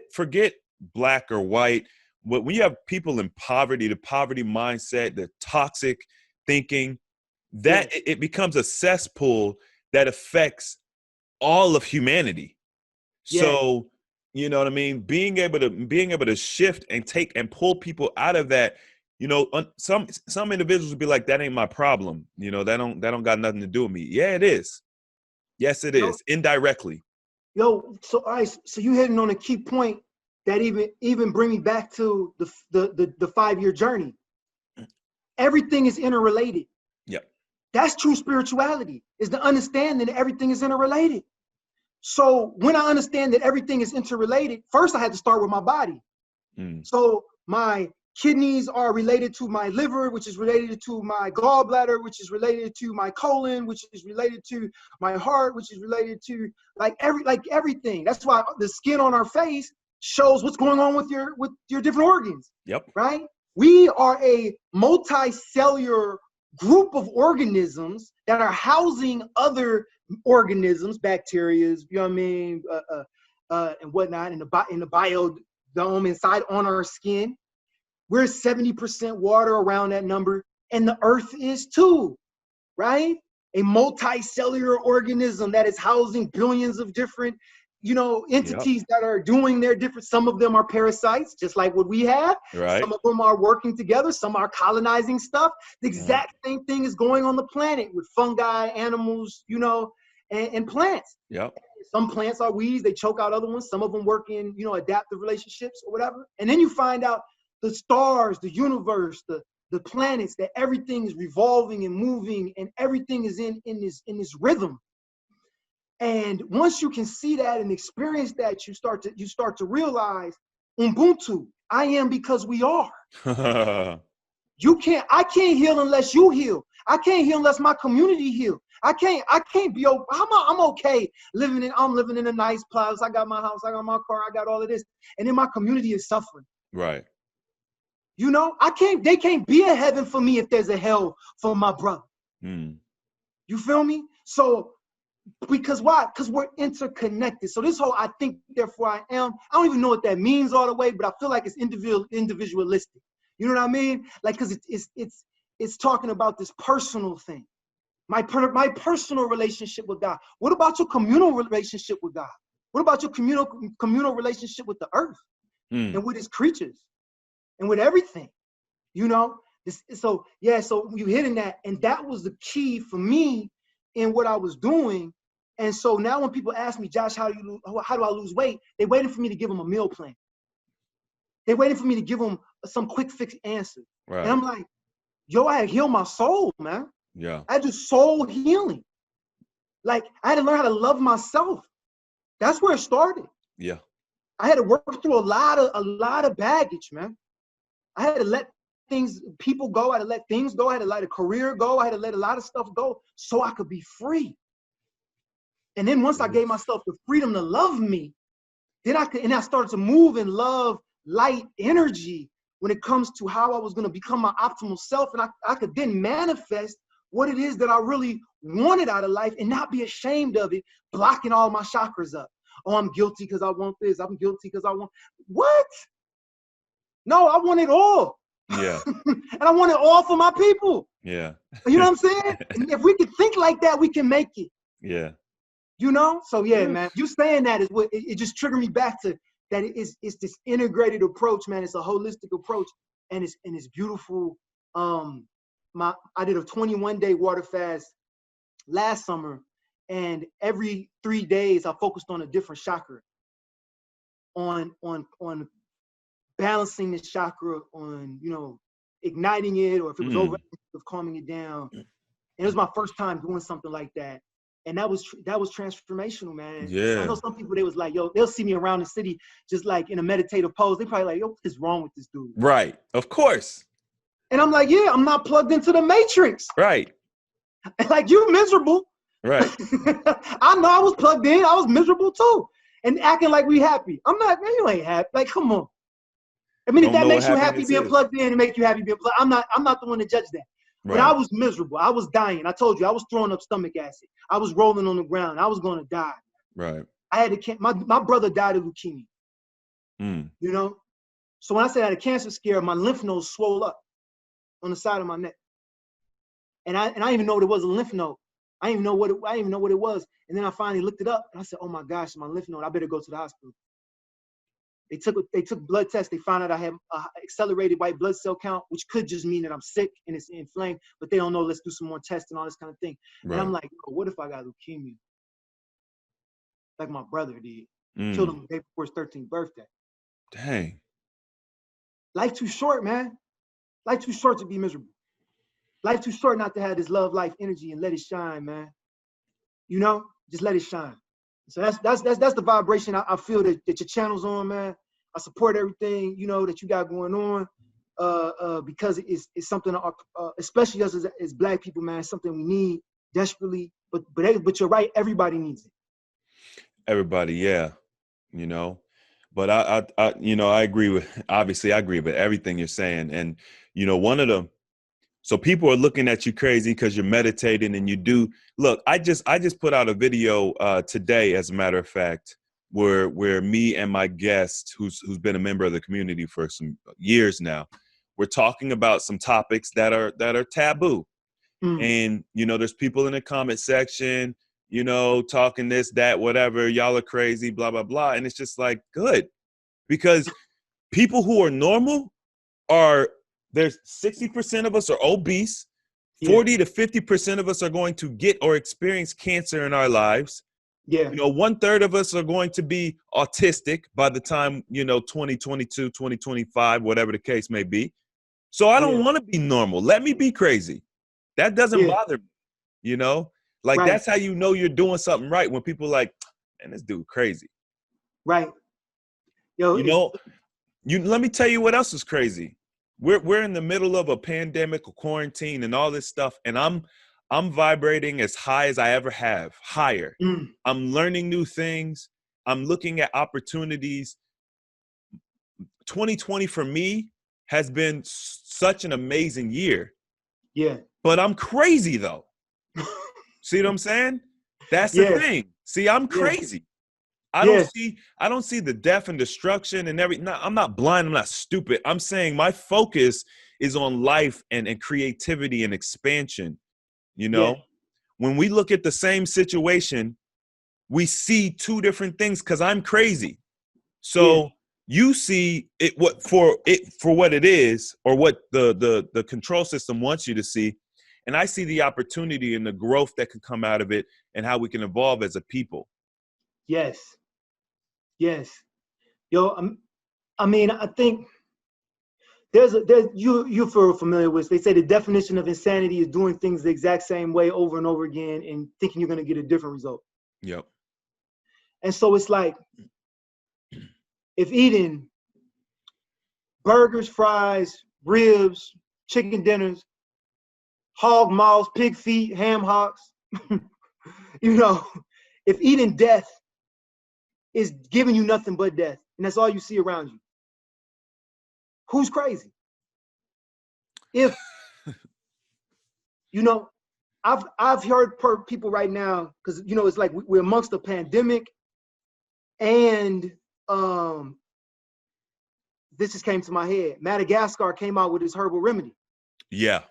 black or white, but when you have people in poverty, the poverty mindset, the toxic thinking, that it becomes a cesspool that affects all of humanity. So, you know what I mean? Being able to shift and take and pull people out of that, some individuals would be like, that ain't my problem. That don't got nothing to do with me. Yeah, it is. Yes, it is. Indirectly. So you hitting on a key point that even bring me back to the 5-year journey. Everything is interrelated. Yep. That's true spirituality, is the understanding that everything is interrelated. So when I understand that everything is interrelated, first I had to start with my body. So my kidneys are related to my liver, which is related to my gallbladder, which is related to my colon, which is related to my heart, which is related to everything. That's why the skin on our face shows what's going on with your different organs. Yep. Right? We are a multicellular group of organisms that are housing other organisms, bacteria, and whatnot, in the biodome inside on our skin. We're 70% water, around that number, and the earth is too, right? A multicellular organism that is housing billions of different, entities that are doing their different. Some of them are parasites, just like what we have. Right. Some of them are working together. Some are colonizing stuff. The exact same thing is going on the planet with fungi, animals, and plants. Yep. Some plants are weeds. They choke out other ones. Some of them work in, adaptive relationships or whatever. And then you find out the stars, the universe, the planets, that everything is revolving and moving, and everything is in this rhythm. And once you can see that and experience that, you start to realize Ubuntu, I am because we are. I can't heal unless you heal. I can't heal unless my community heal. I can't be, I'm okay I'm living in a nice place. I got my house, I got my car, I got all of this. And then my community is suffering. Right. They can't be a heaven for me if there's a hell for my brother. You feel me? So, because why? Because we're interconnected. So this whole I think, therefore I am, I don't even know what that means all the way, but I feel like it's individualistic. You know what I mean? Like, because it's talking about this personal thing. My personal relationship with God. What about your communal relationship with God? What about your communal relationship with the earth and with its creatures? and with everything, you know. So you hitting that, and that was the key for me in what I was doing. And so now when people ask me, Josh, how do I lose weight? They waiting for me to give them a meal plan. They waiting for me to give them some quick fix answer. Right. And I'm like, yo, I had to heal my soul, man. Yeah. I had to do soul healing. Like, I had to learn how to love myself. That's where it started. Yeah. I had to work through a lot of baggage, man. I had to let people go. I had to let things go. I had to let a career go. I had to let a lot of stuff go so I could be free. And then once I gave myself the freedom to love me, then I started to move in love, light, energy when it comes to how I was going to become my optimal self. And I could then manifest what it is that I really wanted out of life and not be ashamed of it, blocking all my chakras up. Oh, I'm guilty because I want this. I'm guilty because I want. What? No, I want it all. Yeah. And I want it all for my people. Yeah. You know what I'm saying? And if we can think like that, we can make it. Yeah. You know? So yeah, man, you saying that is what it just triggered me back to that. It's this integrated approach, man. It's a holistic approach, and it's beautiful. I did a 21-day water fast last summer, and every 3 days I focused on a different chakra, on balancing the chakra, on, you know, igniting it, or if it was over, of calming it down. And it was my first time doing something like that. And that was transformational, man. Yeah. I know some people, they was like, yo, they'll see me around the city just like in a meditative pose. They probably like, yo, what is wrong with this dude? Right. Of course. And I'm like, yeah, I'm not plugged into the matrix. Right. Like, you miserable. Right. I know I was plugged in. I was miserable too. And acting like we happy. I'm not, man, you ain't happy. Like, come on. I mean, if that makes you happy being plugged in, and make you happy being plugged, I'm not the one to judge that. But I was miserable. I was dying. I told you, I was throwing up stomach acid. I was rolling on the ground. I was going to die. Right. I had my brother died of leukemia. You know? So when I said I had a cancer scare, my lymph nodes swole up on the side of my neck. And I didn't even know what it was, a lymph node. I didn't even know what it was. And then I finally looked it up, and I said, oh my gosh, my lymph node, I better go to the hospital. They took blood tests. They found out I had accelerated white blood cell count, which could just mean that I'm sick and it's inflamed, but they don't know. Let's do some more tests and all this kind of thing. Right. And I'm like, oh, what if I got leukemia? Like my brother did. Killed him the day before his 13th birthday. Dang. Life too short, man. Life too short to be miserable. Life too short not to have this love, life, energy, and let it shine, man. You know, just let it shine. So that's the vibration I feel that your channel's on, man. I support everything, you know, that you got going on, because it's something, especially us as Black people, man. It's something we need desperately. But you're right, everybody needs it. Everybody, yeah, you know. But I you know, I agree with everything you're saying, and you know, so people are looking at you crazy because you're meditating, and you do. Look, I just put out a video today, as a matter of fact, where me and my guest, who's been a member of the community for some years now, we're talking about some topics that are taboo. And you know, there's people in the comment section, you know, talking this, that, whatever, y'all are crazy, blah, blah, blah. And it's just like, good, because people who are normal there's 60% of us are obese. 40 to 50% of us are going to get or experience cancer in our lives. Yeah. You know, 1/3 of us are going to be autistic by the time, you know, 2022, 2025, whatever the case may be. So I don't want to be normal. Let me be crazy. That doesn't bother me, you know? Like, that's how you know you're doing something right, when people are like, man, this dude crazy. Right. Yo, you know, let me tell you what else is crazy. We're in the middle of a pandemic or quarantine and all this stuff, and I'm vibrating as high as I ever have, higher. I'm learning new things. I'm looking at opportunities. 2020 for me has been such an amazing year. Yeah. But I'm crazy though. See what I'm saying? That's the thing. See, I'm crazy. I don't see the death and destruction and everything. No, I'm not blind. I'm not stupid. I'm saying my focus is on life and creativity and expansion. You know, when we look at the same situation, we see two different things because I'm crazy. So, you see it for what it is, or what the control system wants you to see, and I see the opportunity and the growth that can come out of it, and how we can evolve as a people. Yes. Yes. Yo, I mean, I think there's you're familiar with, they say the definition of insanity is doing things the exact same way over and over again and thinking you're going to get a different result. Yep. And so it's like, if eating burgers, fries, ribs, chicken dinners, hog mouths, pig feet, ham hocks, you know, if eating death is giving you nothing but death, and that's all you see around you, who's crazy? If, you know, I've heard people right now, because, you know, it's like we're amongst a pandemic, and this just came to my head. Madagascar came out with this herbal remedy. Yeah.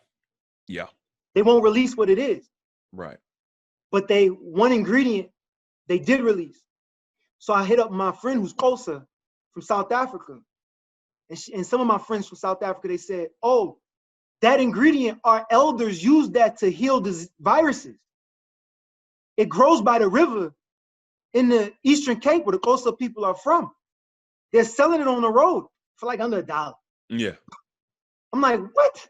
Yeah. They won't release what it is. Right. But one ingredient they did release. So I hit up my friend who's closer from South Africa. And some of my friends from South Africa, they said, oh, that ingredient, our elders used that to heal the viruses. It grows by the river in the Eastern Cape, where the Xhosa people are from. They're selling it on the road for like under $1. Yeah. I'm like, what?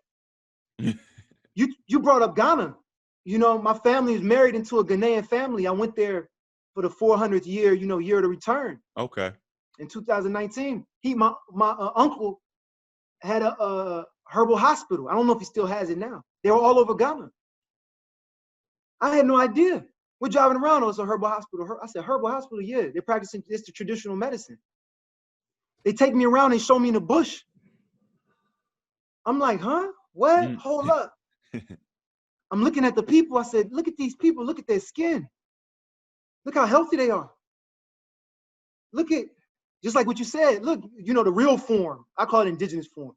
You brought up Ghana. You know, my family is married into a Ghanaian family. I went there for the 400th year, you know, year of the return. Okay. In 2019, my uncle had a herbal hospital. I don't know if he still has it now. They were all over Ghana. I had no idea. We're driving around, it's a herbal hospital. I said, herbal hospital? Yeah, they're practicing, it's the traditional medicine. They take me around and show me in the bush. I'm like, huh? What? Hold up. I'm looking at the people. I said, look at these people. Look at their skin. Look how healthy they are. Look at, just like what you said, look, you know, the real form. I call it indigenous form.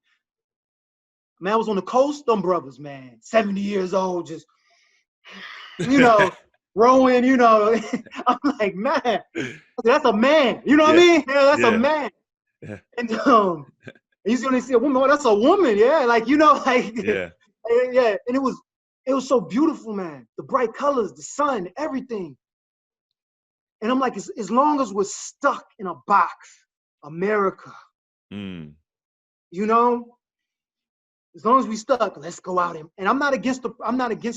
Man, I was on the coast, them brothers, man, 70 years old, just, you know, rowing, you know. I'm like, man, that's a man. You know what I mean? Yeah, that's a man. Yeah. And you see when they see a woman, oh, that's a woman. Yeah, like, you know, like, yeah. Yeah. And it was so beautiful, man. The bright colors, the sun, everything. And I'm like, as long as we're stuck in a box, America, you know, as long as we stuck, let's go out and I'm not against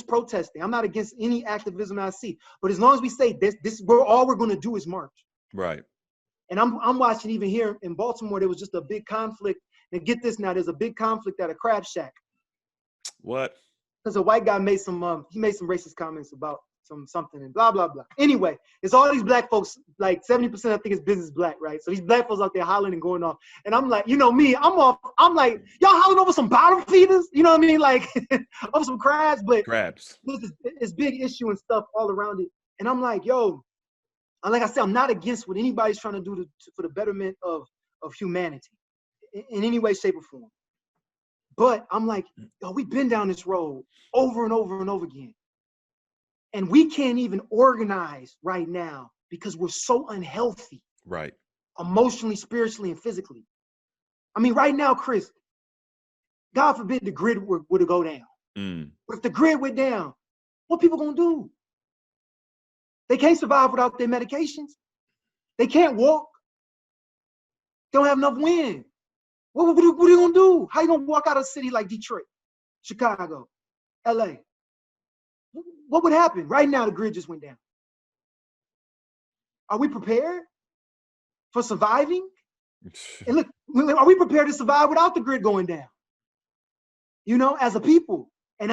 protesting. I'm not against any activism I see. But as long as we say this, all we're going to do is march. Right. And I'm watching, even here in Baltimore, there was just a big conflict. And get this now, there's a big conflict at a crab shack. What? Because a white guy made some racist comments about something and blah, blah, blah. Anyway, it's all these black folks, like 70% I think is business black, right? So these black folks out there hollering and going off. And I'm like, you know me, I'm like, y'all hollering over some bottom feeders? You know what I mean? Like, over some crabs, but crabs. There's this big issue and stuff all around it. And I'm like, yo, and like I said, I'm not against what anybody's trying to do for the betterment of humanity in any way, shape, or form. But I'm like, yo, we've been down this road over and over and over again. And we can't even organize right now because we're so unhealthy. Right. Emotionally, spiritually, and physically. I mean, right now, Chris, God forbid the grid were to go down. But if the grid went down, what people gonna do? They can't survive without their medications. They can't walk. They don't have enough wind. What are you gonna do? How you gonna walk out of a city like Detroit, Chicago, LA? What would happen? Right now, the grid just went down. Are we prepared for surviving? And look, are we prepared to survive without the grid going down? You know, as a people. And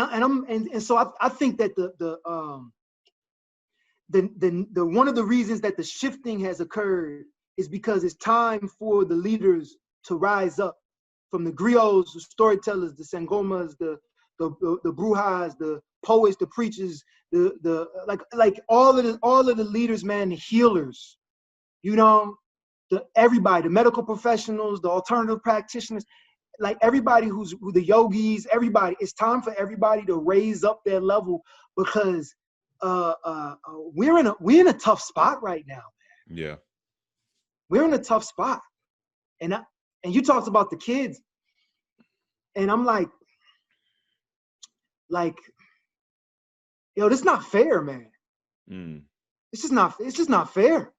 so I think that the one of the reasons that the shifting has occurred is because it's time for the leaders to rise up, from the griots, the storytellers, the sangomas, the brujas, the poets, the preachers, like all of the leaders, man, the healers, you know, everybody, the medical professionals, the alternative practitioners, like everybody who the yogis, everybody. It's time for everybody to raise up their level, because we're in a tough spot right now. Yeah, we're in a tough spot, And you talked about the kids, and I'm like, yo, this not fair, man. It's just not fair.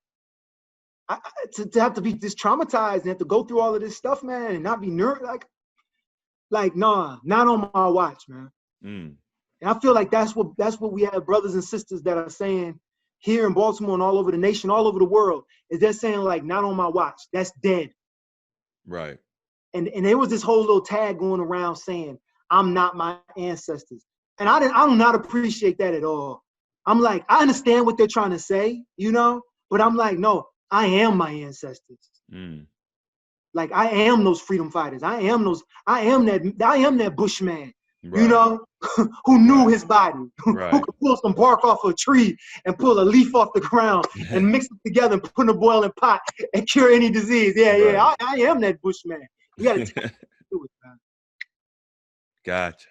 To have to be this traumatized and have to go through all of this stuff, man, and not be like, nah, not on my watch, man. And I feel like that's what we have brothers and sisters that are saying here in Baltimore and all over the nation, all over the world, is they're saying like, not on my watch. That's dead. Right. And there was this whole little tag going around saying, I'm not my ancestors. And I do not appreciate that at all. I'm like, I understand what they're trying to say, you know, but I'm like, no, I am my ancestors. Like I am those freedom fighters. I am that Bushman, right. You know, who knew his body, who could pull some bark off a tree and pull a leaf off the ground and mix it together and put in a boiling pot and cure any disease. Yeah, I am that Bushman. You gotta do it, man. Gotcha.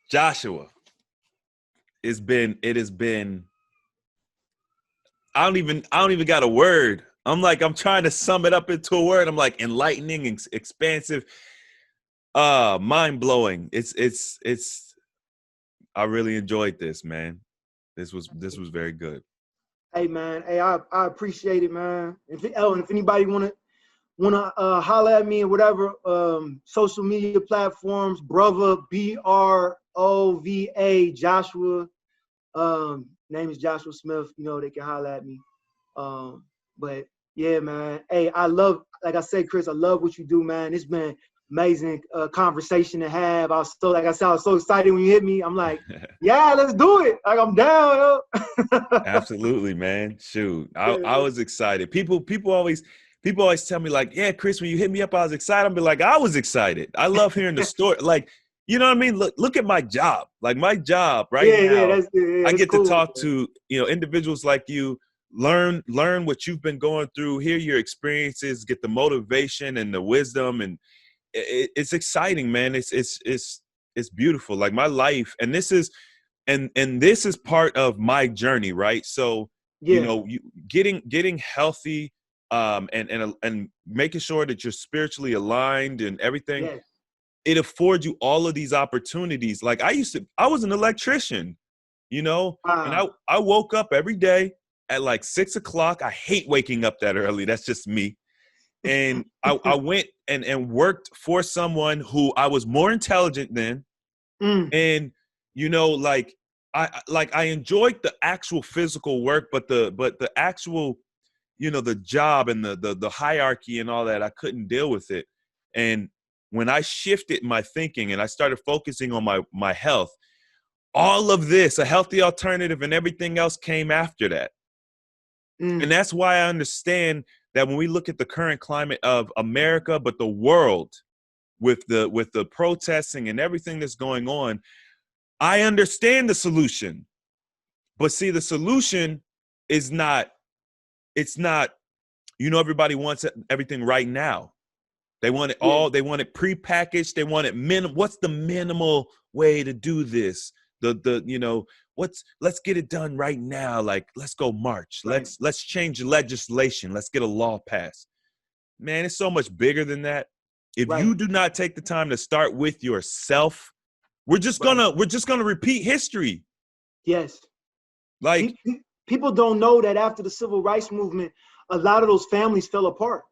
Joshua, it has been, I don't even got a word. I'm trying to sum it up into a word. I'm like enlightening, expansive, mind-blowing. It's I really enjoyed this, man. This was very good. Hey man, I appreciate it, man. If anybody wanna holler at me or whatever, social media platforms, brother BROVA Joshua. Name is Joshua Smith. You know, they can holler at me. But yeah, man. Hey, like I said, Chris, I love what you do, man. It's been amazing conversation to have. I was so excited when you hit me. I'm like, yeah, let's do it. Like I'm down, yo. Absolutely, man. Shoot. I was excited. People always tell me like, yeah, Chris, when you hit me up, I was excited. I'm be like, I was excited. I love hearing the story. Like, you know what I mean? Look at my job. Like my job right now. I get to talk to, you know, individuals like you, learn what you've been going through, hear your experiences, get the motivation and the wisdom. And it's exciting, man. It's beautiful. Like my life. And this is part of my journey. Right. So, you know, getting healthy, and making sure that you're spiritually aligned and everything. Yes. It affords you all of these opportunities. Like I was an electrician, you know, and I woke up every day at like 6 o'clock. I hate waking up that early. That's just me. And I went and worked for someone who I was more intelligent than. And, you know, like I enjoyed the actual physical work, but the actual, you know, the job and the hierarchy and all that, I couldn't deal with it. And when I shifted my thinking and I started focusing on my health, all of this, a healthy alternative and everything else came after that. And that's why I understand that when we look at the current climate of America, but the world with the protesting and everything that's going on, I understand the solution. But see, the solution is not, you know, everybody wants everything right now. They want it all. They want it prepackaged. They want it what's the minimal way to do this? You know, let's get it done right now. Like, let's go march. Right. Let's change legislation. Let's get a law passed. Man, it's so much bigger than that. If you do not take the time to start with yourself, we're just gonna repeat history. Yes. Like people don't know that after the civil rights movement, a lot of those families fell apart.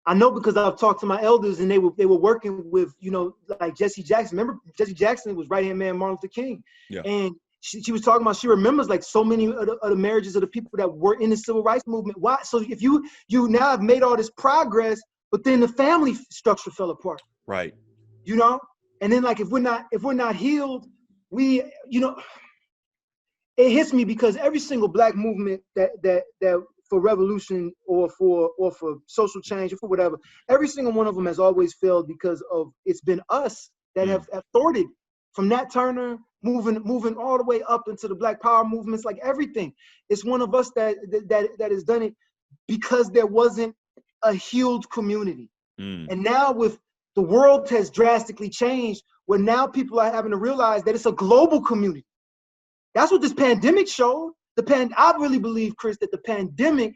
I know because I've talked to my elders and they were working with, you know, like Jesse Jackson. Remember, Jesse Jackson was right-hand man Martin Luther King. Yeah. And she was talking about, she remembers like so many of the marriages of the people that were in the civil rights movement. Why? So if you now have made all this progress, but then the family structure fell apart. Right. You know? And then like if we're not healed, we, you know, it hits me because every single Black movement that for revolution or for social change or for whatever, every single one of them has always failed because of it's been us that have thwarted from Nat Turner moving all the way up into the Black Power movements, like everything. It's one of us that has done it because there wasn't a healed community. And now with the world has drastically changed, where now people are having to realize that it's a global community. That's what this pandemic showed. I really believe, Chris, that the pandemic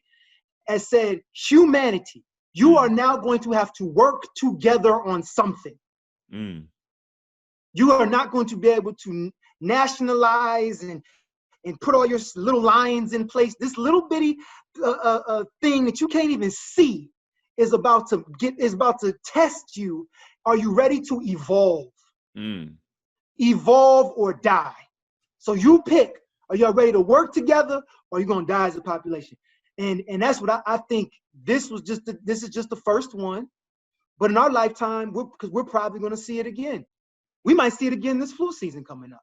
has said humanity, You are now going to have to work together on something. You are not going to be able to nationalize and put all your little lines in place. This little bitty thing that you can't even see is about to test you. Are you ready to evolve? Evolve or die. So you pick. Are you ready to work together, or are you gonna die as a population? And that's what I think. This is just the first one, but in our lifetime, because we're probably gonna see it again. We might see it again this flu season coming up.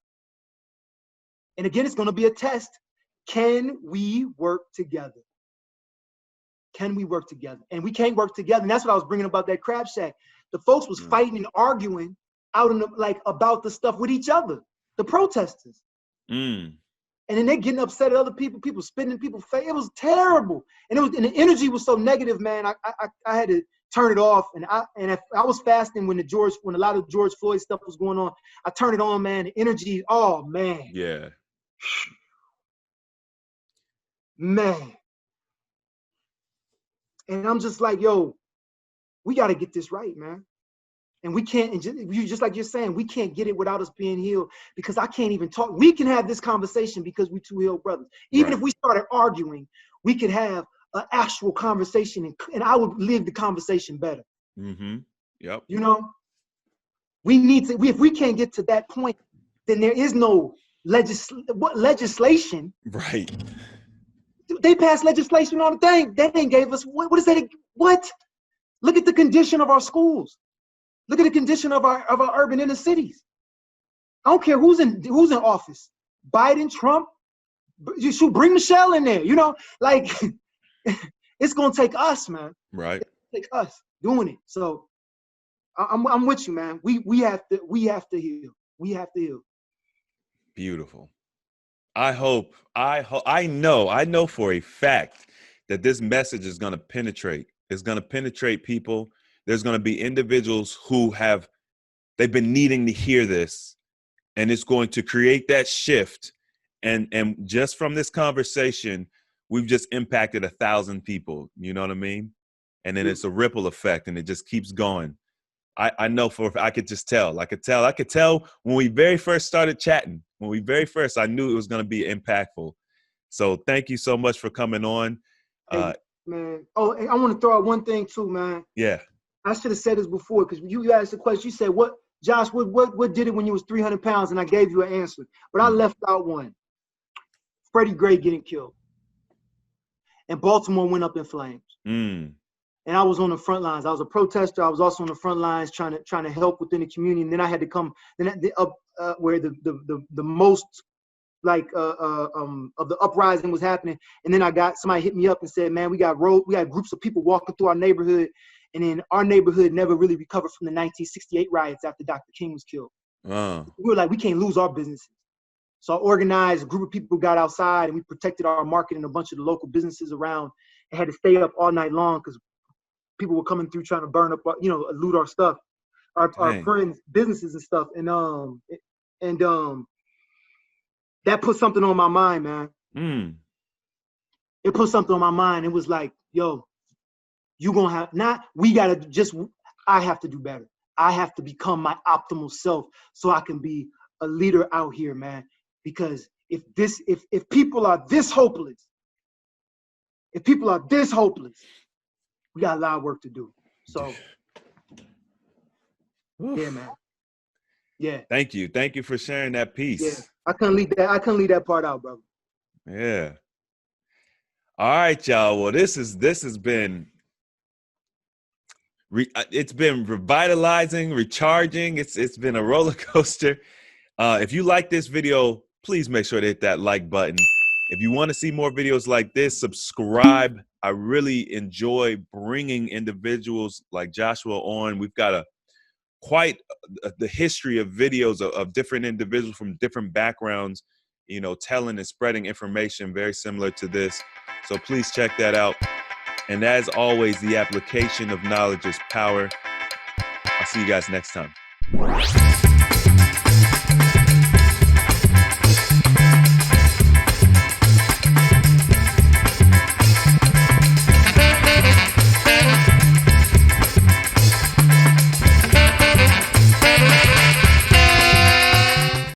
And again, it's gonna be a test. Can we work together? Can we work together? And we can't work together. And that's what I was bringing about that crab shack. The folks was fighting and arguing out in about the stuff with each other, the protesters. And then they're getting upset at other people spitting in people's face. It was terrible. And the energy was so negative, man. I had to turn it off. And if I was fasting when a lot of George Floyd stuff was going on. I turned it on, man. The energy, oh man. Yeah. Man. And I'm just like, yo, we got to get this right, man. And we can't, and just like you're saying, we can't get it without us being healed, because I can't even talk. We can have this conversation because we're two healed brothers. Even if we started arguing, we could have an actual conversation, and I would live the conversation better. Yep. You know, we need to, if we can't get to that point, then there is no legislation. Right. They passed legislation on the thing. They ain't gave us, what is that? What? Look at the condition of our schools. Look at the condition of our urban inner cities. I don't care who's in office. Biden, Trump, you should bring Michelle in there. You know, like it's gonna take us, man. Right. It's gonna take us doing it. So I'm with you, man. We have to heal. We have to heal. Beautiful. I know for a fact that this message is gonna penetrate. It's gonna penetrate people. There's going to be individuals who they've been needing to hear this, and it's going to create that shift. And just from this conversation, we've just impacted 1,000 people. You know what I mean? And then it's a ripple effect, and it just keeps going. I know I could just tell. I could tell when we very first started chatting. I knew it was going to be impactful. So thank you so much for coming on. Hey, man. Oh, I want to throw out one thing too, man. Yeah. I should have said this before, because you asked the question. You said, Josh, what did it when you was 300 pounds? And I gave you an answer. But I left out one. Freddie Gray getting killed. And Baltimore went up in flames. And I was on the front lines. I was a protester. I was also on the front lines trying to help within the community. And then I had to come where the most of the uprising was happening. And then somebody hit me up and said, man, we got groups of people walking through our neighborhood. And then our neighborhood never really recovered from the 1968 riots after Dr. King was killed. We were like, we can't lose our businesses. So I organized, a group of people got outside, and we protected our market and a bunch of the local businesses around, and had to stay up all night long because people were coming through trying to burn up, loot our stuff, our friends' businesses and stuff. And that put something on my mind, man. It put something on my mind. It was like, yo, I have to do better. I have to become my optimal self so I can be a leader out here, man. Because if people are this hopeless, we got a lot of work to do. So, yeah, man. Yeah. Thank you for sharing that piece. Yeah, I couldn't leave that part out, brother. Yeah. All right, y'all. Well, this has been. It's been revitalizing, recharging. It's been a roller coaster. If you like this video, please make sure to hit that like button. If you want to see more videos like this, subscribe. I really enjoy bringing individuals like Joshua on. We've got quite the history of videos of different individuals from different backgrounds, telling and spreading information very similar to this. So please check that out. And as always, the application of knowledge is power. I'll see you guys next time.